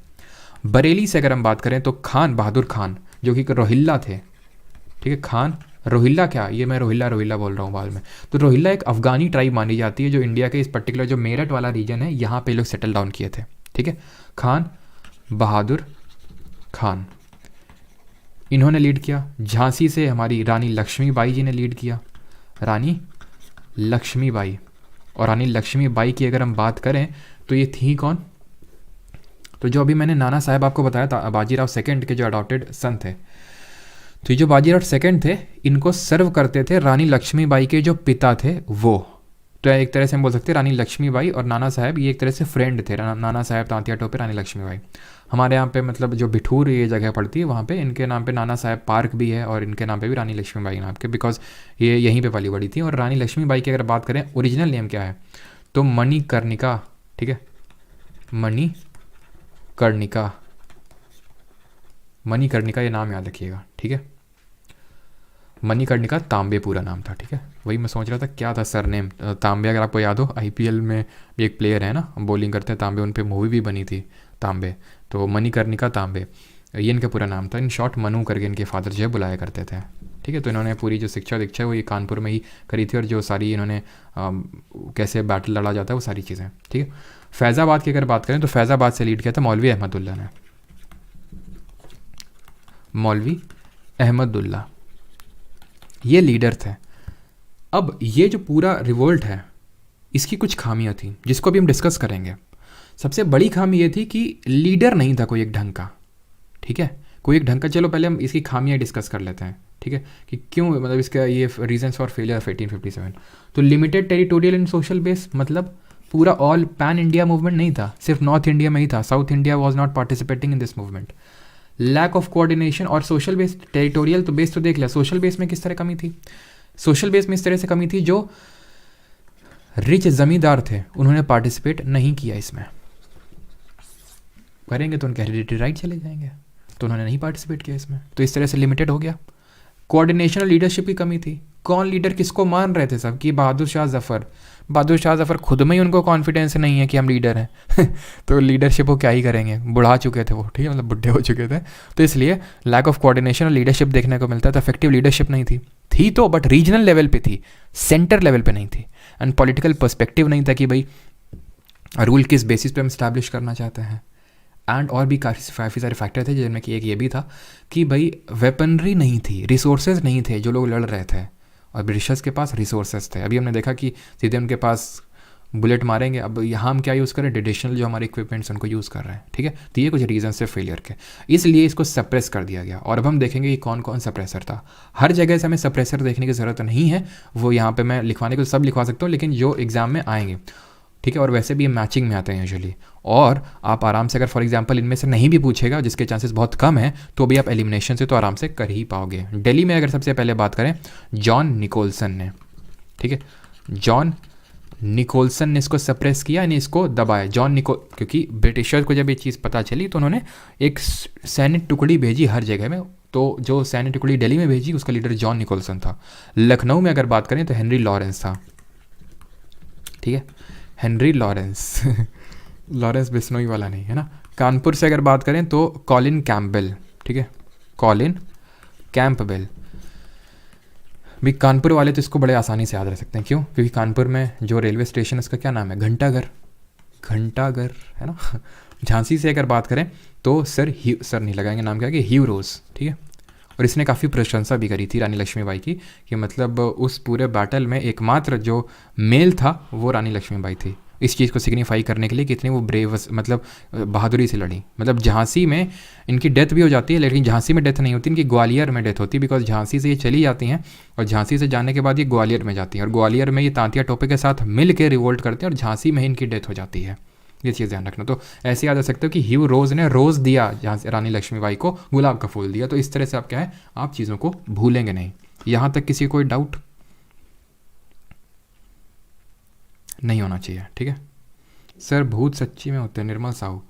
A: बरेली से अगर हम बात करें तो खान बहादुर खान जो कि रोहिल्ला थे, ठीक है। खान रोहिल्ला, क्या ये मैं रोहिल्ला बोल रहा हूँ बाद में, तो रोहिल्ला एक अफगानी ट्राइब मानी जाती है जो इंडिया के इस पर्टिकुलर जो मेरठ वाला रीजन है यहाँ पे लोग सेटल डाउन किए थे, ठीक है। खान बहादुर खान इन्होंने लीड किया। झांसी से हमारी रानी लक्ष्मीबाई जी ने लीड किया, रानी लक्ष्मीबाई। और रानी लक्ष्मीबाई की अगर हम बात करें तो ये थी कौन? तो जो अभी मैंने नाना साहब आपको बताया था बाजीराव सेकंड के जो अडॉप्टेड सन थे, तो ये जो बाजीराव सेकंड थे इनको सर्व करते थे रानी लक्ष्मीबाई के जो पिता थे वो, तो एक तरह से हम बोल सकते हैं रानी लक्ष्मीबाई और नाना साहब ये एक तरह से फ्रेंड थे। नाना साहब तांतिया टोपे, रानी लक्ष्मीबाई। हमारे यहाँ पे मतलब जो बिठूर ये जगह पड़ती है वहाँ पे इनके नाम पे नाना साहब पार्क भी है और इनके नाम पे भी रानी लक्ष्मीबाई नाम के, बिकॉज ये यहीं पे पली बड़ी थी। और रानी लक्ष्मीबाई की अगर बात करें ओरिजिनल नेम क्या है तो मणिकर्णिका, ठीक है, मणिकर्णिका, मणिकर्णिका ये नाम याद रखिएगा, ठीक है। मणिकर्णिका तांबे पूरा नाम था, ठीक है। वही मैं सोच रहा था क्या था सरनेम तांबे, अगर आपको याद हो आईपीएल में भी एक प्लेयर है ना बॉलिंग करते हैं तांबे, उन पे मूवी भी बनी थी तांबे, तो मणिकर्णिका तांबे ये इनका पूरा नाम था। इन शॉर्ट मनु करके इनके फादर जो है बुलाया करते थे, ठीक है। तो इन्होंने पूरी जो शिक्षा दीक्षा है वो ये कानपुर में ही करी थी और जो सारी इन्होंने कैसे बैटल लड़ा जाता है वो सारी चीज़ें, ठीक है। फैज़ाबाद की अगर बात करें तो फैज़ाबाद से लीड किया था मौलवी अहमदुल्ला ने, मौलवी अहमदुल्ला ये लीडर थे। अब ये जो पूरा रिवोल्ट है इसकी कुछ खामियां थी जिसको भी हम डिस्कस करेंगे। सबसे बड़ी खामी ये थी कि लीडर नहीं था कोई एक ढंग का, ठीक है, कोई एक ढंग का। चलो पहले हम इसकी खामियां डिस्कस कर लेते हैं, ठीक है, कि क्यों मतलब इसका ये रीजंस फॉर फेलियर ऑफ 1857। तो limited territorial and social base, मतलब पूरा ऑल पैन इंडिया मूवमेंट नहीं था, सिर्फ नॉर्थ इंडिया में ही था, South India was not participating in this movement. Lack of coordination और सोशल बेस, टेरिटोरियल तो बेस तो देख लिया, सोशल बेस में किस तरह कमी थी, सोशल बेस में इस तरह से कमी थी जो रिच जमींदार थे उन्होंने पार्टिसिपेट नहीं किया इसमें, करेंगे तो उनके हेरिडिटरी राइट चले जाएंगे, तो उन्होंने नहीं पार्टिसिपेट किया इसमें, तो इस तरह से लिमिटेड हो गया। कोऑर्डिनेशन और लीडरशिप की कमी थी, कौन लीडर किसको मान रहे थे सब, कि बहादुर शाह जफ़र, बहादुर शाह जफ़र खुद में ही उनको कॉन्फिडेंस नहीं है कि हम लीडर हैं तो लीडरशिप वो क्या ही करेंगे, बुढ़ा चुके थे वो, ठीक है, मतलब बुढ़े हो चुके थे, तो इसलिए लैक ऑफ कोऑर्डिनेशन और लीडरशिप देखने को मिलता था। इफेक्टिव लीडरशिप नहीं थी तो बट रीजनल लेवल पे थी, सेंटर लेवल पे नहीं थी। एंड पॉलिटिकल पर्सपेक्टिव नहीं था कि भाई रूल किस बेसिस पे हम स्टैब्लिश करना चाहते हैं। एंड और भी काफ़ी सारे फैक्टर थे जिनमें कि एक ये भी था कि भाई वेपनरी नहीं थी, रिसोर्सेज नहीं थे जो लोग लड़ रहे थे, और ब्रिटिशर्स के पास रिसोर्सेज थे। अभी हमने देखा कि सीधे उनके पास बुलेट मारेंगे, अब यहाँ हम क्या यूज़ करें, ट्रेडिशनल जो हमारे इक्विपमेंट्स उनको यूज़ कर रहे हैं, ठीक है। तो ये कुछ रीज़न से फेलियर के, इसलिए इसको सप्रेस कर दिया गया। और अब हम देखेंगे कि कौन कौन सप्रेसर था। हर जगह से हमें सप्रेसर देखने की ज़रूरत नहीं है, वो यहाँ पे मैं लिखवाने को सब लिखवा सकता हूँ, लेकिन जो एग्ज़ाम में आएंगे, ठीक है, और वैसे भी ये मैचिंग में आते हैं यूजुअली, और आप आराम से अगर फॉर एग्जांपल इनमें से नहीं भी पूछेगा जिसके चांसेस बहुत कम है तो भी आप एलिमिनेशन से तो आराम से कर ही पाओगे। दिल्ली में अगर सबसे पहले बात करें जॉन निकोलसन ने, ठीक है, जॉन निकोलसन ने इसको सप्रेस किया, यानी इसको दबाया। क्योंकि ब्रिटिशर्स को जब ये चीज़ पता चली तो उन्होंने एक सैन्य टुकड़ी भेजी हर जगह में, तो जो सैन्य टुकड़ी दिल्ली में भेजी उसका लीडर जॉन निकोलसन था। लखनऊ में अगर बात करें तो हेनरी लॉरेंस था, ठीक है, हेनरी लॉरेंस लॉरेंस बिश्नोई वाला नहीं है ना। कानपुर से अगर बात करें तो कॉलिन कैम्पबेल, ठीक है, कॉलिन कैम्पबेल। भी कानपुर वाले तो इसको बड़े आसानी से याद रख सकते हैं, क्यों, क्योंकि कानपुर में जो रेलवे स्टेशन है उसका क्या नाम है, घंटाघर है ना। झांसी से अगर बात करें तो सर नहीं लगाएंगे, नाम क्या है, ह्यू रोज, ठीक है। और इसने काफ़ी प्रशंसा भी करी थी रानी लक्ष्मीबाई की, कि मतलब उस पूरे बैटल में एकमात्र जो मेल था वो रानी लक्ष्मीबाई थी। इस चीज़ को सिग्निफाई करने के लिए कितनी वो ब्रेव, मतलब बहादुरी से लड़ी। मतलब झांसी में इनकी डेथ भी हो जाती है, लेकिन झांसी में डेथ नहीं होती, इनकी ग्वालियर में डेथ होती है, बिकॉज झांसी से ये चली जाती हैं और झांसी से जाने के बाद ये ग्वालियर में जाती हैं, और ग्वालियर में ये तांतिया टोपे के साथ मिल के रिवोल्ट करते हैं और झांसी में ही इनकी डेथ हो जाती है। ये चीज़ ध्यान रखना। तो ऐसे याद रख सकते हो कि ह्यू रोज ने रोज़ दिया, जहाँ से रानी लक्ष्मीबाई को गुलाब का फूल दिया। तो इस तरह से आप क्या है, आप चीज़ों को भूलेंगे नहीं। यहाँ तक किसी कोई डाउट नहीं होना चाहिए, ठीक है। सर भूत सच्ची में होते हैं, निर्मल साहू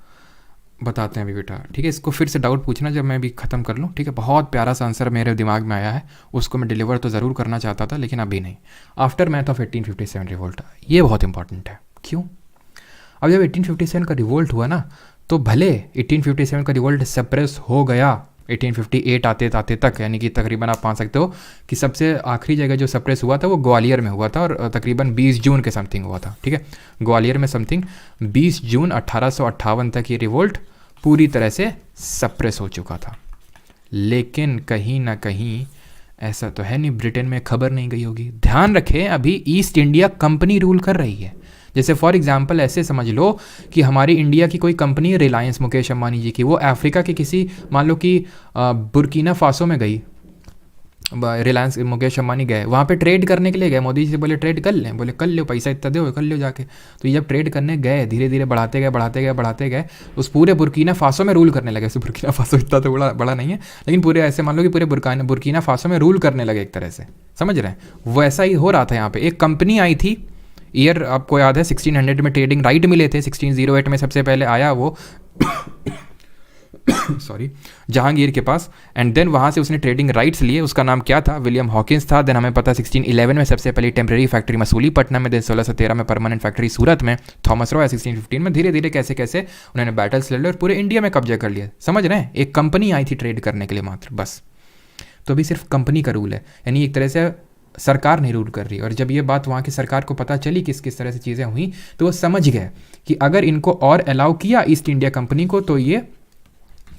A: बताते हैं अभी बेटा, ठीक है। इसको फिर से डाउट पूछना जब मैं भी ख़त्म कर लूँ, ठीक है। बहुत प्यारा सा आंसर मेरे दिमाग में आया है, उसको मैं डिलीवर तो ज़रूर करना चाहता था, लेकिन अभी नहीं। आफ्टर मैथ ऑफ 1857 रिवोल्ट, ये बहुत इंपॉर्टेंट है। क्यों? अब जब 1857 का रिवोल्ट हुआ ना, तो भले 1857 का रिवोल्ट सप्रेस हो गया 1858 आते तक, यानी कि तकरीबन आप मान सकते हो कि सबसे आखिरी जगह जो सप्रेस हुआ था वो ग्वालियर में हुआ था, और तकरीबन 20 जून के समथिंग हुआ था, ठीक है। ग्वालियर में समथिंग 20 जून 1858 तक ये रिवोल्ट पूरी तरह से सप्रेस हो चुका था। लेकिन कहीं ना कहीं ऐसा तो है नहीं, ब्रिटेन में खबर नहीं गई होगी। ध्यान रखें, अभी ईस्ट इंडिया कंपनी रूल कर रही है। जैसे फॉर एग्जांपल ऐसे समझ लो कि हमारी इंडिया की कोई कंपनी, रिलायंस मुकेश अंबानी जी की, वो अफ्रीका के किसी, मान लो कि बुर्किना फासो में गई, रिलायंस मुकेश अंबानी गए वहाँ पे ट्रेड करने के लिए गए, मोदी जी से बोले ट्रेड कर लें, बोले कर लो, पैसा इतना दो कर लो जाके। तो ये जब ट्रेड करने गए धीरे धीरे बढ़ाते गए बढ़ाते गए बढ़ाते गए, उस पूरे बुर्किना फासो में रूल करने लगे। वैसे बुर्किना फासो इतना तो बड़ा बड़ा नहीं है, लेकिन पूरे ऐसे मान लो कि पूरे बुर्किना फासो में रूल करने लगे एक तरह से, समझ रहे हैं। वैसा ही हो रहा था यहाँ पे। एक कंपनी आई थी, ईयर आपको याद है 1600 में ट्रेडिंग राइट मिले थे, 1608 में सबसे पहले आया वो सॉरी जहांगीर के पास, एंड देन वहाँ से उसने ट्रेडिंग राइट्स लिए। उसका नाम क्या था? विलियम हॉकिंस था। देन हमें पता 1611 में सबसे पहले टेम्प्रेरी फैक्ट्री मसूलीपट्टनम में, देन 1613 में परमानेंट फैक्ट्री सूरत में, थॉमस रॉय 1615 में। धीरे धीरे कैसे कैसे उन्होंने बैटल्स लड़ लिए और पूरे इंडिया में कब्जा कर लिया, समझ रहे हैं। एक कंपनी आई थी ट्रेड करने के लिए मात्र, बस। तो अभी सिर्फ कंपनी का रूल है, यानी एक तरह से सरकार नहीं रूल कर रही। और जब ये बात वहाँ की सरकार को पता चली किस किस तरह से चीज़ें हुई, तो वो समझ गए कि अगर इनको और अलाउ किया ईस्ट इंडिया कंपनी को तो ये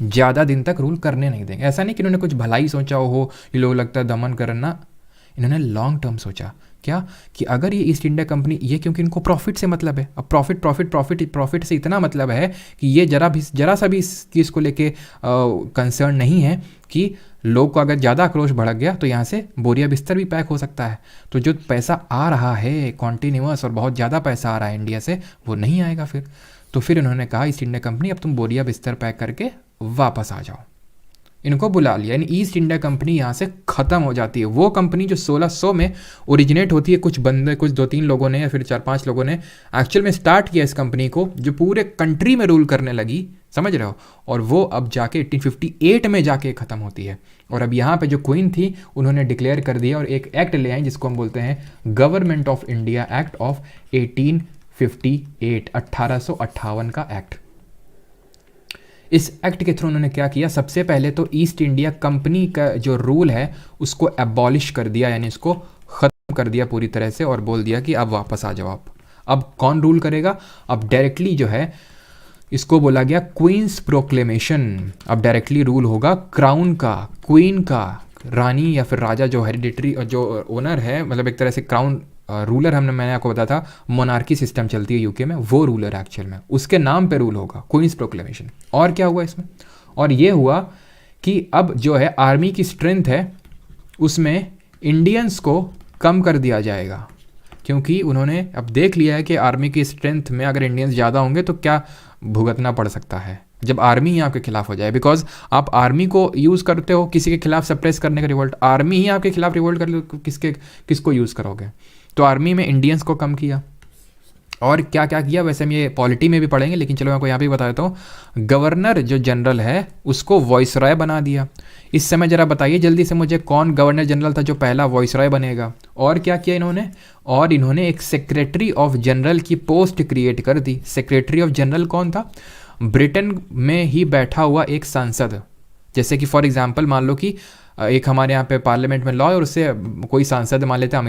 A: ज़्यादा दिन तक रूल करने नहीं देंगे। ऐसा नहीं कि इन्होंने कुछ भलाई सोचा हो, ये लोग लगता है दमन करना, इन्होंने लॉन्ग टर्म सोचा। क्या कि अगर ये ईस्ट इंडिया कंपनी, ये क्योंकि इनको प्रॉफिट से मतलब है, अब प्रॉफिट प्रॉफिट प्रॉफिट प्रॉफिट से इतना मतलब है कि ये जरा सा भी इस चीज़ को लेके कंसर्न नहीं है कि लोग को अगर ज़्यादा आक्रोश भड़क गया तो यहाँ से बोरिया बिस्तर भी पैक हो सकता है। तो जो पैसा आ रहा है कॉन्टीन्यूअस और बहुत ज़्यादा पैसा आ रहा है इंडिया से, वो नहीं आएगा फिर। तो फिर उन्होंने कहा ईस्ट इंडिया कंपनी अब तुम बोरिया बिस्तर पैक करके वापस आ जाओ। इनको बुला लिया, यानी ईस्ट इंडिया कंपनी यहाँ से ख़त्म हो जाती है। वो कंपनी जो 1600 में ओरिजिनेट होती है, कुछ बंदे, कुछ 2-3 लोगों ने या फिर 4-5 लोगों ने एक्चुअल में स्टार्ट किया इस कंपनी को, जो पूरे कंट्री में रूल करने लगी, समझ रहे हो। और वो अब जाके 1858 में जाके ख़त्म होती है। और अब यहाँ पे जो क्वीन थी उन्होंने डिक्लेयर कर दिया और एक एक्ट ले आई जिसको हम बोलते हैं government of India act of 1858, 1858 का एक्ट। इस एक्ट के थ्रू उन्होंने क्या किया? सबसे पहले तो ईस्ट इंडिया कंपनी का जो रूल है उसको एबॉलिश कर दिया, यानी इसको ख़त्म कर दिया पूरी तरह से, और बोल दिया कि अब वापस आ जाओ आप। अब कौन रूल करेगा? अब डायरेक्टली जो है इसको बोला गया क्वींस प्रोक्लेमेशन। अब डायरेक्टली रूल होगा क्राउन का, क्वीन का, रानी या फिर राजा जो हेरिडिटरी जो ओनर है, मतलब एक तरह से क्राउन रूलर, मैंने आपको बताया था मोनार्की सिस्टम चलती है यूके में, वो रूलर एक्चुअल में उसके नाम पे रूल होगा, क्वींस प्रोक्लेमेशन। और क्या हुआ इसमें? और ये हुआ कि अब जो है आर्मी की स्ट्रेंथ है उसमें इंडियंस को कम कर दिया जाएगा, क्योंकि उन्होंने अब देख लिया है कि आर्मी की स्ट्रेंथ में अगर इंडियंस ज़्यादा होंगे तो क्या भुगतना पड़ सकता है जब आर्मी ही आपके खिलाफ हो जाए। बिकॉज आप आर्मी को यूज़ करते हो किसी के खिलाफ सप्रेस करने का, रिवोल्ट, आर्मी ही आपके खिलाफ रिवोल्ट कर लो, किसको यूज़ करोगे? तो आर्मी में इंडियंस को कम किया। और क्या क्या किया वैसे हम ये पॉलिटी में भी पढ़ेंगे, लेकिन चलो मैं आपको यहाँ पे बता देता हूँ। गवर्नर जो जनरल है उसको वॉइसरॉय बना दिया। इस समय ज़रा बताइए जल्दी से मुझे कौन गवर्नर जनरल था जो पहला वॉइसरॉय बनेगा? और क्या किया इन्होंने? और इन्होंने एक सेक्रेटरी ऑफ जनरल की पोस्ट क्रिएट कर दी। सेक्रेटरी ऑफ जनरल कौन था? ब्रिटेन में ही बैठा हुआ एक सांसद। जैसे कि फॉर एग्जांपल मान लो कि एक हमारे यहाँ पे पार्लियामेंट में लॉ है और उससे कोई सांसद मान लेते हैं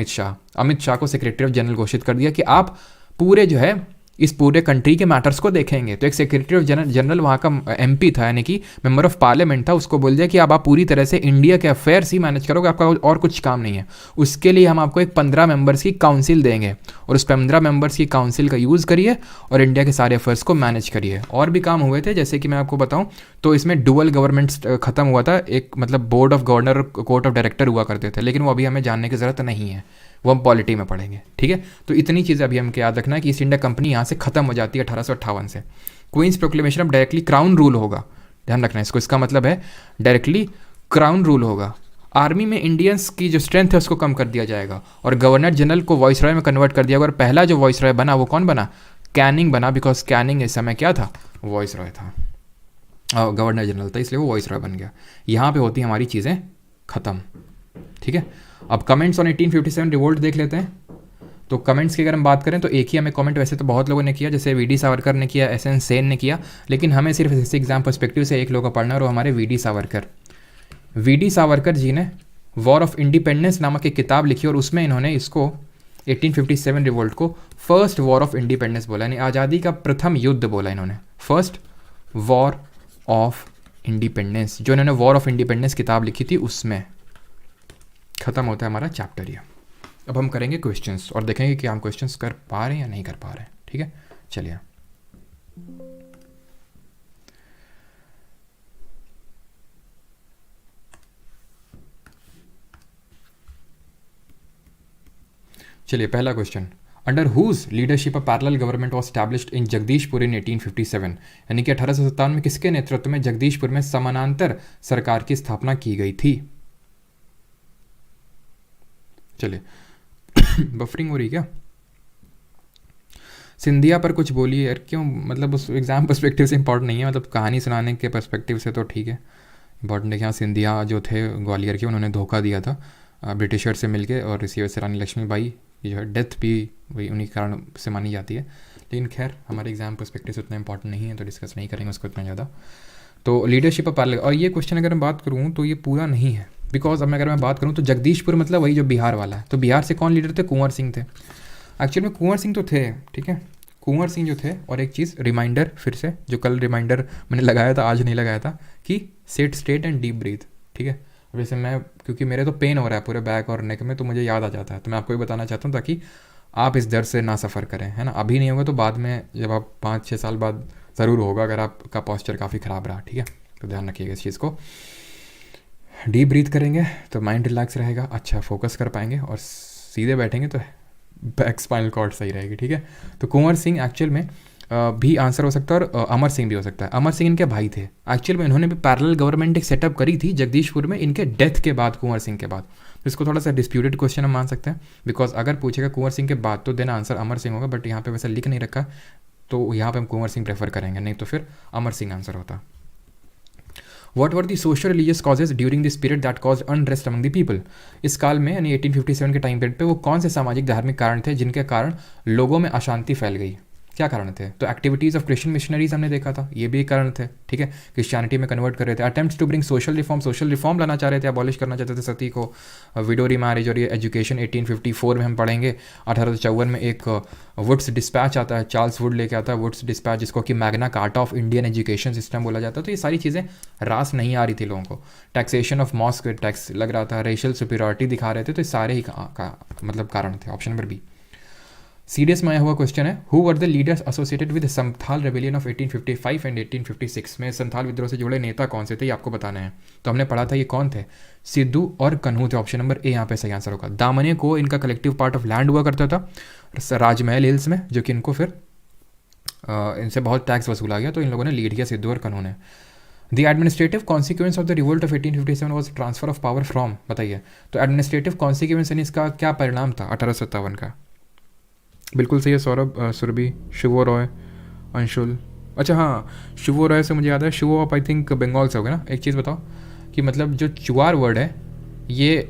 A: अमित शाह को सेक्रेटरी ऑफ जनरल घोषित कर दिया कि आप पूरे जो है इस पूरे कंट्री के मैटर्स को देखेंगे। तो एक सेक्रेटरी ऑफ जनरल वहाँ का एमपी था, यानी कि मेंबर ऑफ पार्लियामेंट था, उसको बोल दिया कि आप पूरी तरह से इंडिया के अफेयर्स ही मैनेज करोगे, आपका और कुछ काम नहीं है। उसके लिए हम आपको एक 15 मेंबर्स की काउंसिल देंगे और उस 15 मेंबर्स की काउंसिल का यूज़ करिए और इंडिया के सारे अफेयर्स को मैनेज करिए। और भी काम हुए थे, जैसे कि मैं आपको बताऊँ तो इसमें डुअल गवर्नमेंट ख़त्म हुआ था। एक मतलब बोर्ड ऑफ गवर्नर और कोर्ट ऑफ डायरेक्टर हुआ करते थे, लेकिन वो अभी हमें जानने की ज़रूरत नहीं है, वो हम पॉलिटी में पढ़ेंगे, ठीक है। तो इतनी चीज़ें अभी हमको याद रखना है कि ईस्ट इंडिया कंपनी यहाँ से ख़त्म हो जाती है 1858 से। क्वींस प्रोक्लेमेशन अब डायरेक्टली क्राउन रूल होगा, ध्यान रखना है इसको। इसका मतलब है डायरेक्टली क्राउन रूल होगा। आर्मी में इंडियंस की जो स्ट्रेंथ है उसको कम कर दिया जाएगा और गवर्नर जनरल को वॉइसरॉय में कन्वर्ट कर दिया गया। और पहला जो वॉइसरॉय बना वो कौन बना? कैनिंग बना, बिकॉज कैनिंग इस समय क्या था? वॉइसरॉय था, गवर्नर जनरल था, इसलिए वो वॉइसरॉय बन गया। यहाँ पे होती हमारी चीज़ें ख़त्म, ठीक है। अब कमेंट्स ऑन 1857 रिवोल्ट देख लेते हैं। तो कमेंट्स की अगर हम बात करें तो एक ही हमें कमेंट वैसे तो बहुत लोगों ने किया, जैसे वी डी सावरकर ने किया, एस एन सेन ने किया, लेकिन हमें सिर्फ इस एग्जाम पर्सपेक्टिव से एक लोग का पढ़ना है और हमारे वी डी सावरकर जी ने वॉर ऑफ इंडिपेंडेंस नामक एक किताब लिखी और उसमें इन्होंने इसको 1857 रिवोल्ट को फर्स्ट वॉर ऑफ इंडिपेंडेंस बोला, यानी आज़ादी का प्रथम युद्ध बोला इन्होंने, फर्स्ट वॉर ऑफ इंडिपेंडेंस। जो इन्होंने वॉर ऑफ इंडिपेंडेंस किताब लिखी थी उसमें ख़त्म होता है हमारा चैप्टर ये। अब हम करेंगे क्वेश्चंस और देखेंगे कि हम क्वेश्चंस कर पा रहे हैं या नहीं कर पा रहे हैं, ठीक है। चलिए चलिए पहला question, under whose leadership a parallel government was established in Jagdishpur in 1857, यानी कि 1857 में किसके नेतृत्व में जगदीशपुर में समानांतर सरकार की स्थापना की गई थी। चलिए बफरिंग हो रही क्या? सिंधिया पर कुछ बोलिए यार, क्यों? मतलब उस एग्जाम पर्सपेक्टिव से इंपॉर्टेंट नहीं है, मतलब कहानी सुनाने के पर्सपेक्टिव से तो ठीक है, इंपॉर्टेंट है कि हाँ सिंधिया जो थे ग्वालियर के, उन्होंने धोखा दिया था ब्रिटिशर से मिलके, और इसी वजह से रानी लक्ष्मीबाई की जो है डेथ भी वही उन्हीं के कारण से मानी जाती है। लेकिन खैर हमारे एग्जाम पर्सपेक्टिव से उतना इंपॉर्टेंट नहीं है, तो डिस्कस नहीं करेंगे उसको इतना ज़्यादा। तो लीडरशिप ऑफ पैरेलल, और ये क्वेश्चन अगर मैं बात करूँ तो ये पूरा नहीं है, बिकॉज अब मैं अगर मैं बात करूँ तो जगदीशपुर मतलब वही जो बिहार वाला है, तो बिहार से कौन लीडर थे? कुंवर सिंह थे। एक्चुअली में कुंवर सिंह तो थे, ठीक है, कुंवर सिंह जो थे। और एक चीज़ रिमाइंडर फिर से, जो कल रिमाइंडर मैंने लगाया था आज नहीं लगाया था, कि seat straight and deep breath, ठीक है। वैसे मैं, क्योंकि मेरे तो पेन हो रहा है पूरे बैक और नेक में, तो मुझे याद आ जाता है, तो मैं आपको भी बताना चाहता हूँ ताकि आप इस दर्द से ना सफ़र करें, है ना। अभी नहीं होगा तो बाद में, जब आप 5-6 साल बाद ज़रूर होगा, अगर आपका पॉस्चर काफ़ी ख़राब रहा, ठीक है। तो ध्यान रखिएगा इस चीज़ को। डीप ब्रीथ करेंगे तो माइंड रिलैक्स रहेगा, अच्छा फोकस कर पाएंगे, और सीधे बैठेंगे तो बैक स्पाइनल कॉर्ड सही रहेगी, ठीक है। तो कुंवर सिंह एक्चुअल में भी आंसर हो सकता है, और अमर सिंह भी हो सकता है। अमर सिंह इनके भाई थे एक्चुअल में, इन्होंने भी पैरेलल गवर्नमेंट एक सेटअप करी थी जगदीशपुर में इनके डेथ के बाद, कुंवर सिंह के बाद। तो इसको थोड़ा सा डिस्प्यूटेड क्वेश्चन हम मान सकते हैं, बिकॉज अगर पूछेगा कुंवर सिंह के बाद तो देन आंसर अमर सिंह होगा, बट यहाँ पे वैसे लिख नहीं रखा, तो यहाँ पे हम कुंवर सिंह प्रेफर करेंगे, नहीं तो फिर अमर सिंह आंसर होता। What were the social religious causes during this period that cause unrest among the people. इस काल में यानी 1857 के टाइम पीरियड पे वो कौन से सामाजिक धार्मिक कारण थे जिनके कारण लोगों में अशांति फैल गई? क्या कारण थे? तो एक्टिविटीज़ ऑफ क्रिश्चियन मिशनरीज हमने देखा था, ये भी एक कारण थे, ठीक है, क्रिश्चियनिटी में कन्वर्ट कर रहे थे। Attempts to bring social reform लाना चाह रहे थे, अबॉलिश करना चाहते थे सती को, विडो रीमैरिज और ये एजुकेशन 1854 में हम पढ़ेंगे। 1854 में एक वुड्स डिस्पैच आता है, चार्ल्स वुड लेके आता है वुड्स डिस्पैच, जिसको कि Magna carta of Indian education system बोला जाता है। तो ये सारी चीज़ें रास नहीं आ रही थी लोगों को। टैक्सेशन ऑफ मॉस्क टैक्स लग रहा था, रेशियल सुपीरियरिटी दिखा रहे थे, तो ये सारे ही मतलब कारण थे। Option number B. सीडीएस में आया हुआ क्वेश्चन है, who were the leaders associated with Santhal rebellion of 1855 and 1856 में संथाल विद्रोह से जुड़े नेता कौन से थे, ये आपको बताना है। तो हमने पढ़ा था ये कौन थे, सिद्धू और कन्हू थे। ऑप्शन नंबर ए यहाँ पे सही आंसर होगा। दामने को इनका कलेक्टिव पार्ट ऑफ लैंड हुआ करता था राजमहल हिल्स में, जो कि इनको फिर इनसे बहुत टैक्स वसूला गया, तो इन लोगों ने लीड किया, सिद्धू और कन्हू ने। The administrative consequence of the revolt of 1857 was transfer of power from, बताइए। तो एडमिनिस्ट्रेटिव कॉन्सिक्वेंस यानी इसका क्या परिणाम था 1857 का? बिल्कुल सही है सौरभ, सुरभि, शिवो रॉय, अंशुल। अच्छा हाँ, शिवो रॉय से मुझे याद है, शिवो आप आई थिंक बंगाल से हो गए ना। एक चीज़ बताओ कि मतलब जो चुआर वर्ड है ये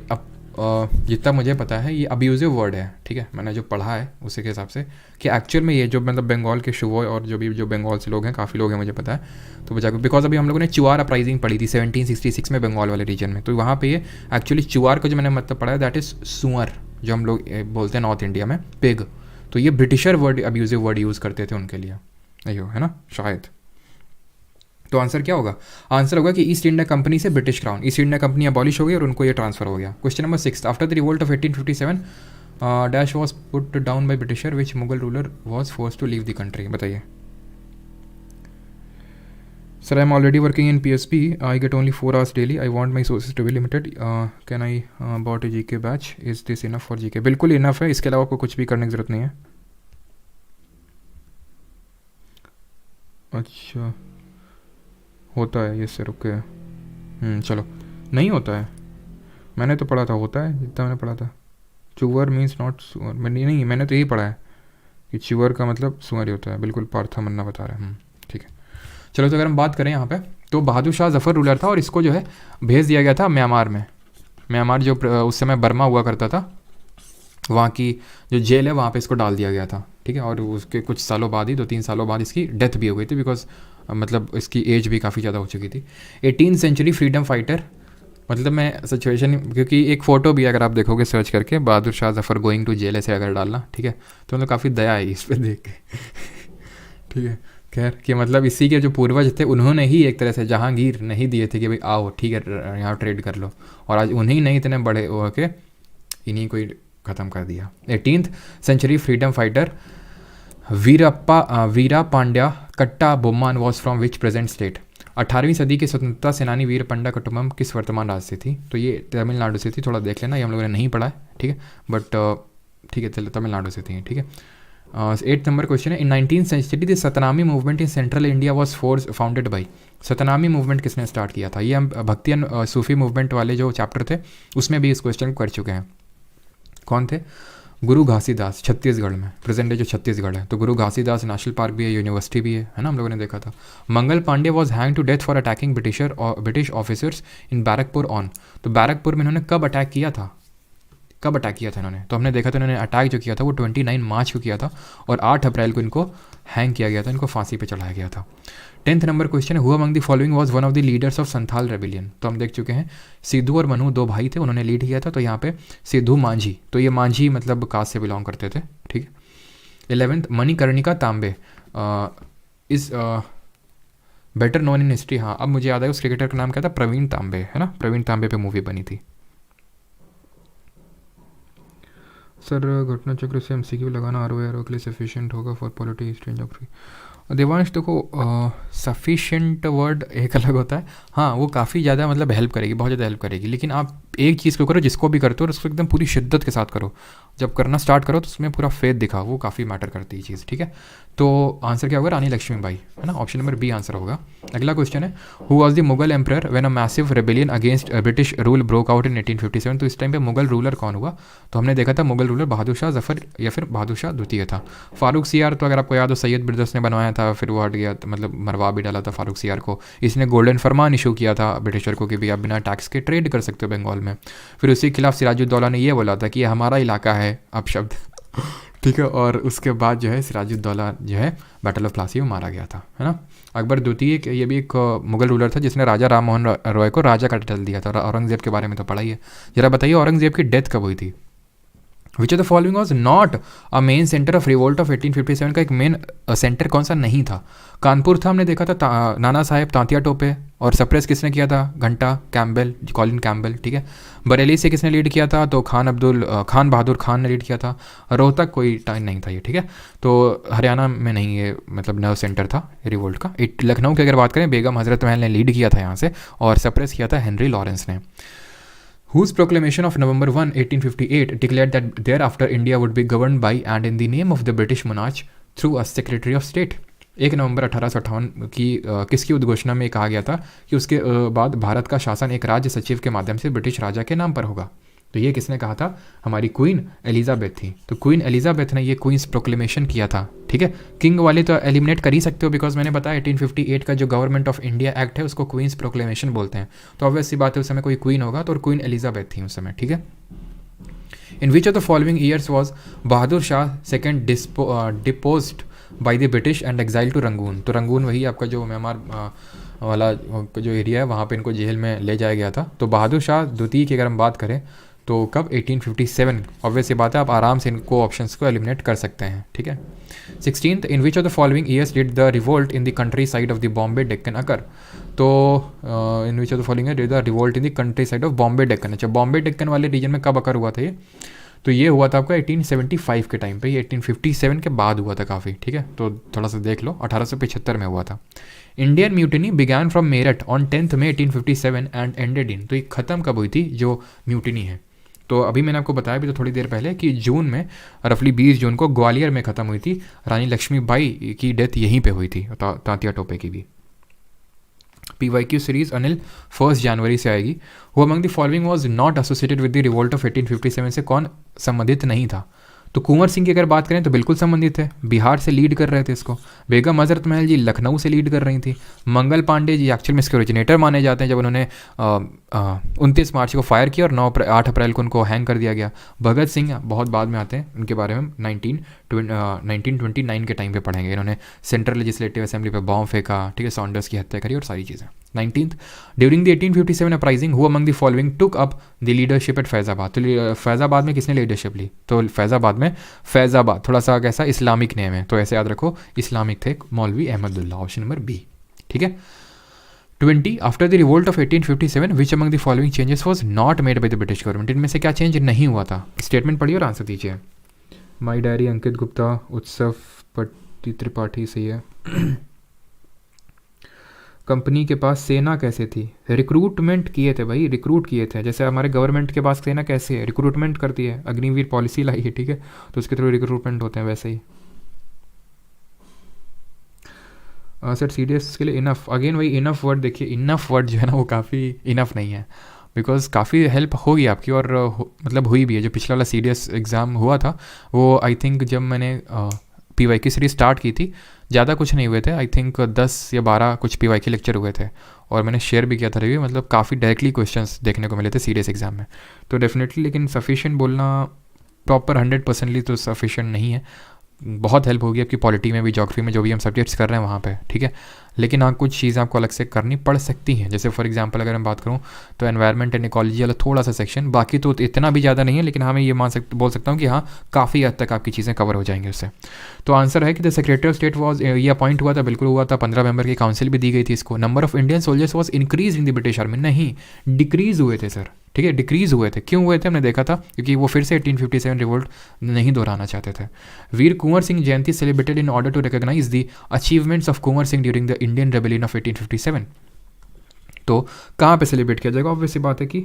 A: जितना मुझे पता है ये अब्यूजिव वर्ड है, ठीक है, मैंने जो पढ़ा है उसी के हिसाब से, कि एक्चुअल में ये जो मतलब बंगाल के शिवो और जो बंगाल से लोग हैं, काफ़ी लोग हैं मुझे पता है, तो बचा बिकॉज अभी हम लोगों ने चुआर अपराइजिंग पढ़ी थी 1766 में बंगाल वाले रीजन में, तो वहाँ पे ये एक्चुअली चुआर का जो मैंने मतलब पढ़ा है दैट इज़ सुअर, जो हम लोग बोलते हैं नॉर्थ इंडिया में पिग। तो ये britisher word, abusive word use करते थे उनके लिए, अयो है ना शायद। तो आंसर क्या होगा? आंसर होगा कि ईस्ट इंडिया कंपनी से British crown, East India Company abolish हो गई और उनको ये ट्रांसफर हो गया। Question number 6, after the revolt of 1857 dash was put down by Britisher which Mughal ruler was force to leave the country, बताइए। Sir I am already working in PSP, I get only 4 hours daily, I want my sources to be limited, can I about A GK batch, is this enough for GK? बिल्कुल इनफ है, इसके अलावा आपको कुछ भी करने की ज़रूरत नहीं है। अच्छा होता है ये सर, ओके, चलो नहीं होता है, मैंने तो पढ़ा था होता है, जितना मैंने पढ़ा था। चुअर मीन्स नॉट सुअर, नहीं मैंने तो यही पढ़ा है कि चुअर का मतलब सुअर ही होता है, बिल्कुल पार्था मन्ना बता रहा है, ठीक है। चलो तो अगर हम बात करें यहाँ पे, तो बहादुर शाह जफ़र रूलर था और इसको जो है भेज दिया गया था म्यांमार में। म्यांमार जो उस समय बर्मा हुआ करता था, वहाँ की जो जेल है वहाँ पे इसको डाल दिया गया था, ठीक है। और उसके कुछ सालों बाद ही, 2-3 सालों बाद इसकी डेथ भी हो गई थी, बिकॉज मतलब इसकी एज भी काफ़ी ज़्यादा हो चुकी थी। 18th सेंचुरी फ्रीडम फाइटर, मतलब मैं सिचुएशन, क्योंकि एक फ़ोटो भी अगर आप देखोगे सर्च करके, Bahadur Shah Zafar going to jail ऐसे अगर डालना, ठीक है, तो मतलब काफ़ी दया आई इस पर देख के ठीक है। खैर कि मतलब इसी के जो पूर्वज थे उन्होंने ही एक तरह से जहांगीर नहीं दिए थे कि भाई आओ ठीक है यहाँ ट्रेड कर लो, और आज उन्हीं नहीं इतने बड़े हो के इन्हीं को ख़त्म कर दिया। 18th century freedom fighter Veera Pandya Katta Bomman was from which present state. 18वीं सदी के स्वतंत्रता सेनानी वीर पंडा कट्टबोम्मन किस वर्तमान राज्य से थी? तो ये तमिलनाडु से थी, थोड़ा देख लेना, ये हम लोगों ने नहीं पढ़ा है, ठीक है, बट ठीक है, तमिलनाडु से थी, ठीक है। 8 नंबर क्वेश्चन है, in 19th century the Satnami movement in central India was force founded by. Satnami movement किसने स्टार्ट किया था? ये हम भक्ति सूफी मूवमेंट वाले जो चैप्टर थे उसमें भी इस क्वेश्चन को कर चुके हैं। कौन थे? गुरु घासीदास, छत्तीसगढ़ में, प्रेजेंट डे जो छत्तीसगढ़ है, तो गुरु घासीदास नेशनल पार्क भी है, यूनिवर्सिटी भी है ना, हम लोगों ने देखा था। Mangal Pandey was hang to death for attacking British officers in Barrackpore on. तो बैरकपुर में इन्होंने कब अटैक किया था? कब अटैक किया था इन्होंने? तो हमने देखा था इन्होंने अटैक जो किया था वो 29 मार्च को किया था और 8 अप्रैल को इनको हैंग किया गया था, इनको फांसी पे चढ़ाया गया था। 10th नंबर क्वेश्चन है, who among the following was one of the leaders of Santhal rebellion. तो हम देख चुके हैं सिद्धू और मनु 2 भाई थे, उन्होंने लीड किया था। तो यहाँ पे सिद्धू मांझी, तो ये मांझी मतलब कास्ट से बिलोंग करते थे, ठीक है। 11th मणिकर्णिका तांबे इस बेटर नोन इन हिस्ट्री। हाँ, अब मुझे याद है उस क्रिकेटर का नाम क्या था, प्रवीण तांबे, है ना, प्रवीण तांबे पे मूवी बनी थी। सर घटना चक्र से एमसीक्यू लगाना आरओ के लिए सफिशिएंट होगा for polity history geography? Devansh देखो, सफिशिएंट वर्ड एक अलग होता है, हाँ वो काफ़ी ज़्यादा मतलब हेल्प करेगी, बहुत ज़्यादा हेल्प करेगी, लेकिन आप एक चीज़ को करो, जिसको भी करते हो उसको एकदम पूरी शिद्दत के साथ करो। जब करना स्टार्ट करो तो उसमें पूरा फेथ दिखाओ, वो काफ़ी मैटर करती है चीज़, ठीक है। तो आंसर क्या होगा? रानी लक्ष्मीबाई, है ना, ऑप्शन नंबर बी आंसर होगा। अगला क्वेश्चन है, who was the Mughal emperor when a massive rebellion against British rule broke out in 1857। तो इस टाइम पे मुगल रूलर कौन हुआ? तो हमने देखा था मुगल रूलर बहादुर शाह जफर या फिर बहादुर शाह द्वितीय था। फारूक सियार तो अगर आपको याद हो सैयद बिरदस ने बनवाया था, फिर वो हट गया, मतलब मरवा भी डाला था फारूक सियार को। इसने गोल्डन फरमान इशू किया था ब्रिटिशर को कि भी आप बिना टैक्स के ट्रेड कर सकते हो बंगाल में। फिर उसी के खिलाफ सिराजुद्दौला ने ये बोला था कि ये हमारा इलाका है अपशब्द, ठीक है। और उसके बाद जो है सिराजुद्दौला जो है बैटल ऑफ प्लासी में मारा गया था, है ना। अकबर द्वितीय ये भी एक मुगल रूलर था जिसने राजा राम मोहन रॉय को राजा का टाइटल दिया था। औरंगजेब के बारे में तो पढ़ा ही है। जरा बताइए औरंगजेब की डेथ कब हुई थी? विच of the following was not a main centre of revolt of 1857? का एक मेन सेंटर कौन सा नहीं था? कानपुर था, हमने देखा था नाना साहेब तांतिया टोपे, और सप्रेस किसने किया था? घंटा कैम्बेल, कॉलिन कैम्बेल, ठीक है। बरेली से किसने लीड किया था? तो खान बहादुर खान ने लीड किया था। रोहतक कोई टाइम नहीं था ये, ठीक है। तो हरियाणा में नहीं, ये मतलब नर्व सेंटर था रिवोल्ट का। लखनऊ की अगर बात करें, बेगम हजरत महल ने लीड किया था यहाँ से, और सप्रेस किया था हेनरी लॉरेंस ने। Whose proclamation of November 1, 1858 declared that thereafter India would be governed by and in the name of the British monarch through a Secretary of State? 1 नवंबर 1858 की किसकी उद्घोषणा में कहा गया था कि उसके बाद भारत का शासन एक राज्य सचिव के माध्यम से ब्रिटिश राजा के नाम पर होगा? तो ये किसने कहा था? हमारी क्वीन एलिजाबेथ थी। तो क्वीन एलिजाबेथ ने ये क्वींस प्रोक्लेमेशन किया था, ठीक है। किंग वाले तो एलिमिनेट कर ही सकते हो, बिकॉज मैंने बताया 1858 का जो गवर्नमेंट ऑफ इंडिया एक्ट है उसको क्वींस प्रोक्लेमेशन बोलते हैं। तो ऑब्वियस सी बात है उस समय कोई क्वीन होगा, तो क्वीन एलिजाबेथ थी उस समय, ठीक है। In which of the following years was Bahadur Shah second deposed by the British and exile to Rangoon? तो रंगून वही आपका जो म्यांमार वाला जो एरिया है, वहाँ पे इनको जेल में ले जाया गया था। तो बहादुर शाह द्वितीय की अगर हम बात करें तो कब? 1857। ऑब्वियस ये बात है, आप आराम से इनको ऑप्शंस को एलिमिनेट कर सकते हैं, ठीक है। 16th, in which of the following years did the revolt in the country side of the Bombay Deccan occur? तो in which of the following did the revolt in the country side of Bombay Deccan? अच्छा, बॉम्बे डेक्कन वाले रीजन में कब अकर हुआ था ये? तो ये हुआ था आपका 1875 के टाइम पे, ये 1857 के बाद हुआ था काफ़ी, ठीक है। तो थोड़ा सा देख लो, 1875 में हुआ था। Indian mutiny began from Meerut on 10th May 1857 and ended in? तो ये ख़त्म कब हुई थी जो म्यूटिनी है? तो अभी मैंने आपको बताया भी तो थोड़ी देर पहले कि जून में, रफली 20 जून को ग्वालियर में ख़त्म हुई थी। रानी लक्ष्मीबाई की डेथ यहीं पे हुई थी, तांतिया टोपे की भी। PYQ सीरीज अनिल 1 जनवरी से आएगी। Who among the following was not associated with the revolt of 1857? से कौन संबंधित नहीं था? तो कुंवर सिंह की अगर बात करें तो बिल्कुल संबंधित है, बिहार से लीड कर रहे थे इसको। बेगम हजरत महल जी लखनऊ से लीड कर रही थी। मंगल पांडे जी एक्चुअल में इसके ओरिजिनेटर माने जाते हैं, जब उन्होंने 29 मार्च को फायर किया और 8 अप्रैल को उनको हैंग कर दिया गया। भगत सिंह बहुत बाद में आते हैं, उनके बारे में 1929 के टाइम पे पढ़ेंगे। इन्होंने सेंट्रल लेजिस्लेटिव असेंबली पे बॉम्ब फेंका, ठीक है, सॉन्डर्स की हत्या करी और सारी चीज़ें। 19th, during the 1857 uprising who among the following took up the leadership at Faizabad? तो फैज़ाबाद में किसने लीडरशिप ली? तो फैज़ाबाद थोड़ा सा कैसा इस्लामिक नेम है, तो ऐसे याद रखो, इस्लामिक थे, मौलवी अहमदुल्ला, ऑप्शन नंबर बी, ठीक है। 20, after the revolt of 1857 which among the following changes was not made by the British government? इनमें से क्या चेंज नहीं हुआ था? स्टेटमेंट पढ़िए और आंसर दीजिए। माई डायरी अंकित गुप्ता, उत्सव त्रिपाठी, सही है। कंपनी के पास सेना कैसे थी? रिक्रूटमेंट किए थे भाई, रिक्रूट किए थे। जैसे हमारे गवर्नमेंट के पास सेना कैसे है, रिक्रूटमेंट करती है, अग्निवीर पॉलिसी लाई है, ठीक है, तो उसके थ्रू रिक्रूटमेंट होते हैं, वैसे ही। सर सी डी एस के लिए इनफ, अगेन वही इनफ वर्ड देखिए, इनफ वर्ड जो है ना वो काफ़ी इनफ नहीं है, बिकॉज काफ़ी हेल्प होगी आपकी, और मतलब हुई भी है। जो पिछला वाला सी डी एस एग्ज़ाम हुआ था वो आई थिंक जब मैंने पी वाई की सीरीज स्टार्ट की थी, ज़्यादा कुछ नहीं हुए थे, आई थिंक 10 या 12 कुछ पी वाई के लेक्चर हुए थे, और मैंने शेयर भी किया था रिव्यू, मतलब काफ़ी डायरेक्टली क्वेश्चंस देखने को मिले थे सीरियस एग्जाम में। तो डेफिनेटली, लेकिन सफिशिएंट बोलना प्रॉपर 100% तो सफिशिएंट नहीं है। बहुत हेल्प होगी आपकी पॉलिटी में भी, ज्योग्राफी में, जो भी हम सब्जेक्ट्स कर रहे हैं वहाँ पे, ठीक है। लेकिन हाँ, कुछ चीज़ें आपको अलग से करनी पड़ सकती हैं। जैसे फॉर एग्जांपल अगर मैं बात करूँ तो एनवायरनमेंट एंड इकोलॉजी वाला थोड़ा सा सेक्शन, बाकी तो इतना भी ज़्यादा नहीं है, लेकिन हाँ मैं ये बोल सकता हूँ कि हाँ काफ़ी हद तक आपकी चीज़ें कवर हो जाएंगी उससे। तो आंसर है कि the secretary of state was, ये अपॉइंट हुआ था, बिल्कुल हुआ था, 15 मेंबर की काउंसिल भी दी गई थी इसको। Number of Indian soldiers was increase in the British army, नहीं डिक्रीज हुए थे सर, ठीक है, डिक्रीज हुए थे। क्यों हुए थे हमने देखा था, क्योंकि वो फिर से 1857 रिवोल्ट नहीं दोहराना चाहते थे। Veer Kunwar Singh Jayanti celebrated in order to recognize the achievements of Kunwar Singh during the Indian rebellion of 1857। तो कहाँ पे सेलिब्रेट किया जाएगा? ऑब्वियस सी बात है कि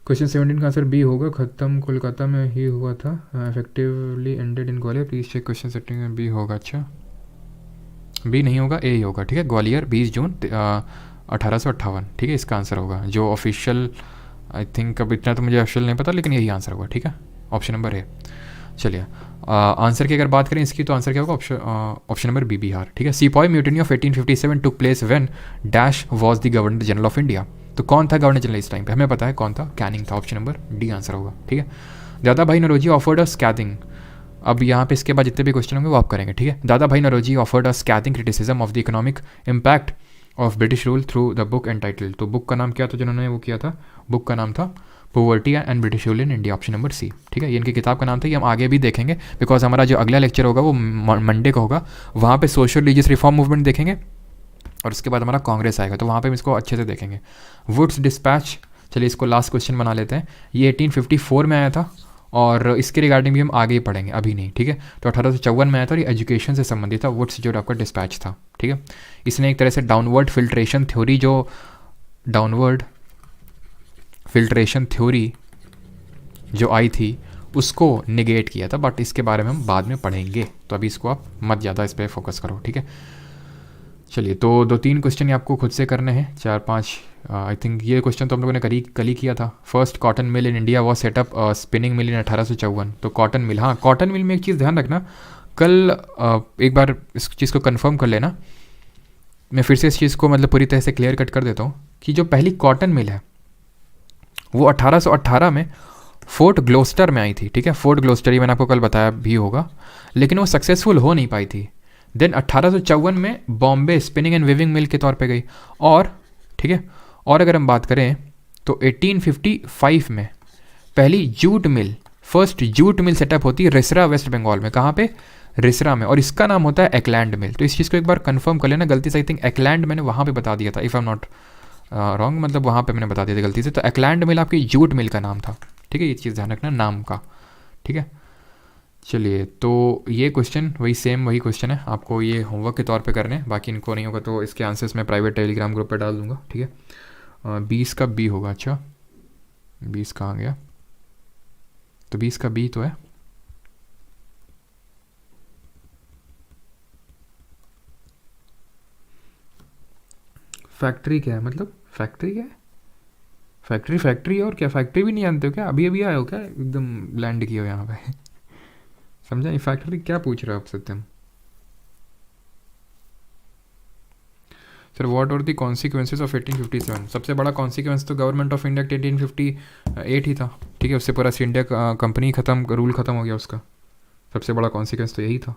A: क्वेश्चन 17 का आंसर बी होगा, खत्म कोलकाता में ही हुआ था, effectively ended in Gwalior. Please check question 17 में बी होगा। अच्छा बी नहीं होगा, ए ही होगा, ठीक है। ग्वालियर 20 जून 1858, ठीक है, इसका आंसर होगा। जो ऑफिशियल आई थिंक, अब इतना तो मुझे ऑफिशियल नहीं पता, लेकिन यही आंसर होगा, ठीक है, ऑप्शन नंबर ए। चलिए आंसर की अगर बात करें इसकी, तो आंसर क्या होगा? ऑप्शन नंबर बी, बिहार, ठीक है। Sepoy mutiny of 1857 took place when dash was the governor general of India. तो कौन था गवर्नर जनरल इस टाइम पे? हमें पता है कौन था, कैनिंग था। ऑप्शन नंबर डी आंसर होगा, ठीक है। Dadabhai Naoroji offered a स्कैथिंग, अब यहाँ पे इसके बाद जितने भी क्वेश्चन होंगे वो आप करेंगे, ठीक है। Dadabhai Naoroji offered a scathing criticism of the economic impact of British rule through the book and title. तो बुक का नाम क्या था जिन्होंने वो किया था? बुक का नाम था poverty and British rule in India, option number C, ठीक है। ये इनकी किताब का नाम था, ये हम आगे भी देखेंगे, बिकॉज हमारा जो अगला लेक्चर होगा वो मंडे का होगा, वहाँ पे सोशल रिलीजियस रिफॉर्म मूवमेंट देखेंगे, और उसके बाद हमारा कांग्रेस आएगा, तो वहाँ पे हम इसको अच्छे से देखेंगे। वुड्स डिस्पैच, चलिए इसको लास्ट क्वेश्चन बना लेते हैं। ये 1854 में आया था, और इसके रिगार्डिंग भी हम आगे ही पढ़ेंगे, अभी नहीं, ठीक है। तो 1854 में आया था, और ये एजुकेशन से संबंधित था। वुड्स जो आपका डिस्पैच था, ठीक है। इसने एक तरह से डाउनवर्ड फिल्ट्रेशन थ्योरी, जो डाउनवर्ड फिल्ट्रेशन थ्योरी जो आई थी उसको निगेट किया था, बट इसके बारे में हम बाद में पढ़ेंगे, तो अभी इसको आप मत ज़्यादा इस पर फोकस करो, ठीक है। चलिए, तो 2-3 क्वेश्चन आपको खुद से करने हैं, 4-5 आई थिंक। ये क्वेश्चन तो हम लोगों ने कल ही किया था। First cotton mill in India was set up spinning mill in 1854। तो कॉटन मिल, हाँ कॉटन मिल में एक चीज़ ध्यान रखना, कल एक बार इस चीज़ को कन्फर्म कर लेना। मैं फिर से इस चीज़ को मतलब पूरी तरह से क्लियर कट कर देता हूँ कि जो पहली कॉटन मिल है वो 1818 में फोर्ट ग्लोस्टर में आई थी, ठीक है। फोर्ट ग्लोस्टर, ये मैंने आपको कल बताया भी होगा, लेकिन वो सक्सेसफुल हो नहीं पाई थी। देन 1854 में बॉम्बे स्पिनिंग एंड वीविंग मिल के तौर पे गई, और ठीक है। और अगर हम बात करें तो 1855 में पहली jute mill, first jute mill setup होती है रिसरा, वेस्ट बंगाल में। कहाँ पे? रिसरा में, और इसका नाम होता है एकलैंड मिल। तो इस चीज़ को एक बार कंफर्म कर लेना, गलती से आई थिंक एकलैंड मैंने वहाँ पे बता दिया था, if I am not wrong, मतलब वहाँ पे मैंने बता दिया था गलती से। तो एकलैंड मिल आपकी जूट मिल का नाम था, ठीक है। ये चीज़ ध्यान रखना नाम का, ठीक है। चलिए, तो ये क्वेश्चन वही क्वेश्चन है, आपको ये होमवर्क के तौर पे करने हैं, बाकी इनको नहीं होगा तो इसके आंसर्स मैं प्राइवेट टेलीग्राम ग्रुप पे डाल दूंगा, ठीक है। 20 का बी होगा। अच्छा 20 कहाँ गया? तो 20 का बी तो है, फैक्ट्री क्या है? मतलब फैक्ट्री क्या है? फैक्ट्री और क्या? फैक्ट्री भी नहीं जानते हो क्या? अभी आए हो क्या? एकदम लैंड किया हो यहाँ पे समझा? फैक्ट्री क्या पूछ रहे हो आप Satyam? Sir what are the consequences of 1857? सबसे बड़ा कॉन्सिक्वेंस तो गवर्नमेंट ऑफ इंडिया 1858 ही था, ठीक है। उससे पूरा इंडिया कंपनी खत्म, रूल खत्म हो गया उसका। सबसे बड़ा कॉन्सिक्वेंस तो यही था।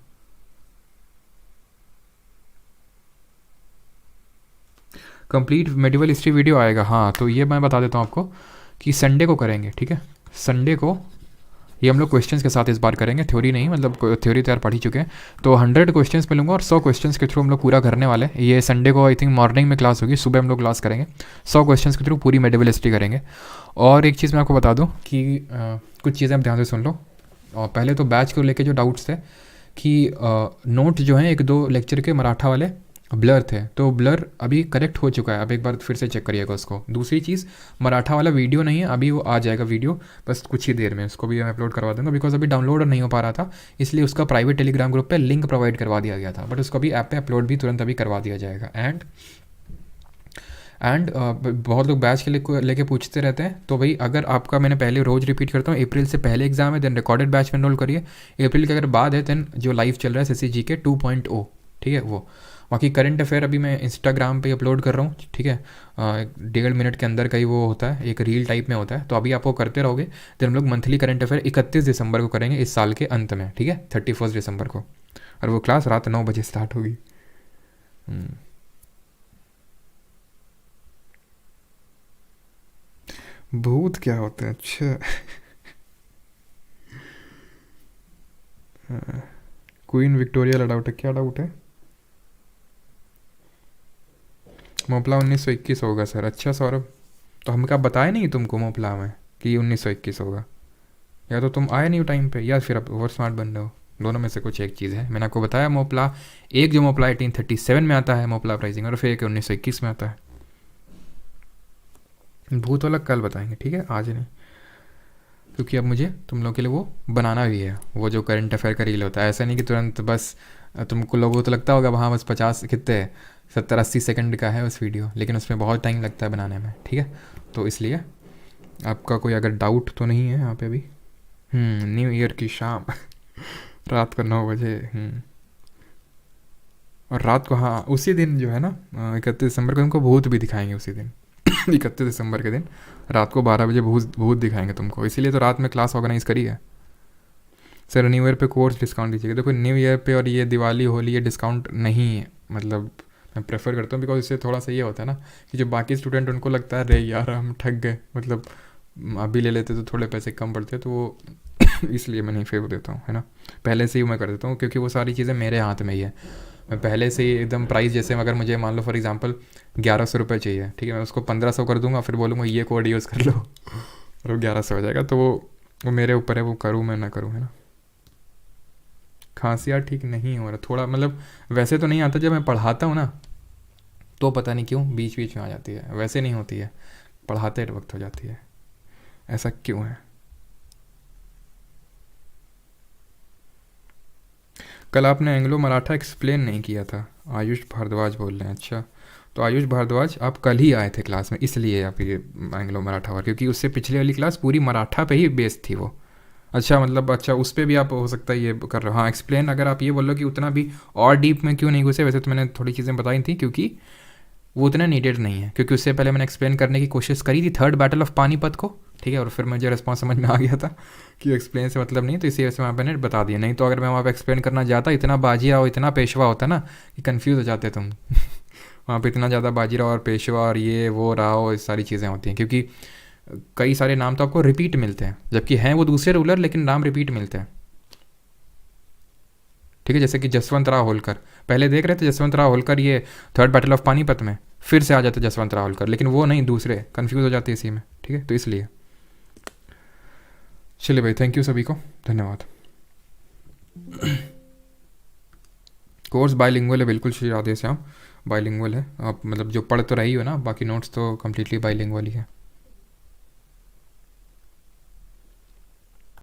A: कंप्लीट मेडिवल हिस्ट्री वीडियो आएगा, हाँ। तो ये मैं बता देता हूँ आपको कि संडे को करेंगे, ठीक है। संडे को ये हम लोग क्वेश्चंस के साथ इस बार करेंगे, थ्योरी नहीं, मतलब थ्योरी तो यार पढ़ ही चुके हैं। तो 100 क्वेश्चंस मिलूंगा और 100 क्वेश्चंस के थ्रू हम लोग पूरा करने वाले हैं। ये संडे को आई थिंक मॉर्निंग में क्लास होगी, सुबह हम लोग क्लास करेंगे, 100 क्वेश्चंस के थ्रू पूरी मेडिवल हिस्ट्री करेंगे। और एक चीज़ मैं आपको बता दूँ कि कुछ चीज़ें आप ध्यान से सुन लो। और पहले तो बैच को लेके जो डाउट्स थे कि नोट जो हैं 1-2 लेक्चर के मराठा वाले ब्लर थे, तो ब्लर अभी करेक्ट हो चुका है, अब एक बार फिर से चेक करिएगा उसको। दूसरी चीज़, मराठा वाला वीडियो नहीं है, अभी वो आ जाएगा वीडियो बस कुछ ही देर में, उसको भी मैं अपलोड करवा दूंगा, बिकॉज अभी डाउनलोड नहीं हो पा रहा था, इसलिए उसका प्राइवेट टेलीग्राम ग्रुप पे लिंक प्रोवाइड करवा दिया गया था, बट उसको अभी ऐप पे अपलोड भी तुरंत अभी करवा दिया जाएगा। एंड बहुत लोग बैच के लिए लेके पूछते रहते हैं, तो भाई अगर आपका, मैंने पहले रोज़ रिपीट करता हूँ, अप्रैल से पहले एग्जाम है, देन रिकॉर्डेड बैच में एनरोल करिए। अप्रैल के अगर बाद है देन जो लाइव चल रहा है CCG के 2.0, ठीक है वो। बाकी करंट अफेयर अभी मैं इंस्टाग्राम पे अपलोड कर रहा हूँ, ठीक है, 1.5 मिनट के अंदर का ही वो होता है, एक रील टाइप में होता है, तो अभी आप वो करते रहोगे, देन हम लोग मंथली करंट अफेयर 31 दिसंबर को करेंगे, इस साल के अंत में, ठीक है, 31 दिसंबर को, और वो क्लास रात 9 बजे स्टार्ट होगी। भूत क्या होते हैं? अच्छा क्वीन विक्टोरिया का डाउट है, क्या डाउट है? मोपला 1921 होगा सर। अच्छा सौरभ, तो हम क्या बताए नहीं तुमको मोपला में कि 1921 होगा? या तो तुम आए नहीं टाइम पे, या फिर अब ओवर स्मार्ट बन रहे हो, दोनों में से कुछ एक चीज़ है। मैंने आपको बताया मोपला, एक जो मोपला 1837 में आता है मोपला प्राइसिंग, और फिर एक 1921 में आता है। भूत वाला कल बताएंगे, ठीक है, आज नहीं, क्योंकि अब मुझे तुम लोग के लिए वो बनाना भी है, वो जो करंट अफेयर का रील होता है, ऐसा नहीं कि तुरंत बस, तुमको लोगों को तो लगता होगा वहाँ बस 50 कितने 70-80 सेकंड का है उस वीडियो, लेकिन उसमें बहुत टाइम लगता है बनाने में, ठीक है। तो इसलिए आपका कोई अगर डाउट तो नहीं है यहाँ पे अभी। न्यू ईयर की शाम रात को 9 बजे। और रात को, हाँ उसी दिन जो है ना 31 दिसंबर को तुमको भूत भी दिखाएंगे उसी दिन 31 दिसंबर के दिन रात को 12 बजे भूत दिखाएंगे तुमको, इसीलिए तो रात में क्लास ऑर्गेनाइज करी है। सर न्यू ईयर पे कोर्स डिस्काउंट दीजिएगा। देखो न्यू ईयर पे और ये दिवाली होली ये डिस्काउंट नहीं है, मतलब मैं प्रेफर करता हूँ, बिकॉज इससे थोड़ा सा ये होता है ना कि जो बाकी स्टूडेंट उनको लगता है रे यार हम ठग गए, मतलब अभी ले लेते तो थोड़े पैसे कम पड़ते, तो वो इसलिए मैं नहीं फेवर देता हूँ, है ना। पहले से ही मैं कर देता हूँ, क्योंकि वो सारी चीज़ें मेरे हाथ में ही है। मैं पहले से ही एकदम प्राइस, जैसे अगर मुझे मान लो फॉर एग्जांपल 1100 रुपये चाहिए, ठीक है, मैं उसको 1500 कर दूंगा, फिर बोलूँगा ये कोड यूज़ कर लो और वो 1100 हो जाएगा। तो वो मेरे ऊपर है, वो करूँ मैं ना करूँ, है ना। खांसी यार ठीक नहीं हो रहा, थोड़ा मतलब वैसे तो नहीं आता, जब मैं पढ़ाता हूँ ना तो पता नहीं क्यों बीच बीच में आ जाती है, वैसे नहीं होती है, पढ़ाते वक्त हो जाती है, ऐसा क्यों है। कल आपने एंग्लो मराठा एक्सप्लेन नहीं किया था, आयुष भारद्वाज बोल रहे हैं। अच्छा, तो आयुष भारद्वाज आप कल ही आए थे क्लास में, इसलिए आप ये एंग्लो मराठा वाला, क्योंकि उससे पिछले वाली क्लास पूरी मराठा पे ही बेस्ड थी वो। अच्छा मतलब, अच्छा उस पर भी आप हो सकता है ये कर रहे हो। हाँ एक्सप्लेन, अगर आप ये बोल लो कि उतना भी और डीप में क्यों नहीं घुसे, वैसे तो मैंने थोड़ी चीज़ें बताई थी, क्योंकि वो उतना नीडेड नहीं है, क्योंकि उससे पहले मैंने एक्सप्लेन करने की कोशिश करी थी थर्ड बैटल ऑफ पानीपत को, ठीक है, और फिर मुझे रिस्पॉन्स समझ में आ गया था कि एक्सप्लेन से मतलब नहीं, तो इसी वजह से वहाँ मैंने बता दिया। नहीं तो अगर मैं वहाँ पे एक्सप्लेन करना जाता, इतना बाजीराव और इतना पेशवा होता ना कि कन्फ्यूज़ हो जाते तुम वहाँ पे इतना ज़्यादा बाजीराव और पेशवा और ये वो राव, ये सारी चीज़ें होती हैं, क्योंकि कई सारे नाम तो आपको रिपीट मिलते हैं, जबकि हैं वो दूसरे रूलर, लेकिन नाम रिपीट मिलते हैं, ठीक है। जैसे कि जसवंत राव होलकर, पहले देख रहे थे जसवंत राव होलकर ये थर्ड बैटल ऑफ पानीपत में, फिर से आ जाते जसवंत राव होलकर, लेकिन वो नहीं, दूसरे, कन्फ्यूज़ हो जाते इसी में, ठीक है, तो इसलिए। चलिए भाई, थैंक यू सभी को, धन्यवाद। कोर्स बाईलिंगुअल है बिल्कुल श्री राधे श्याम, बाईलिंगुअल है। आप मतलब जो पढ़ तो रही हो ना, बाकी नोट्स तो कम्प्लीटली बाईलिंगुअल ही है।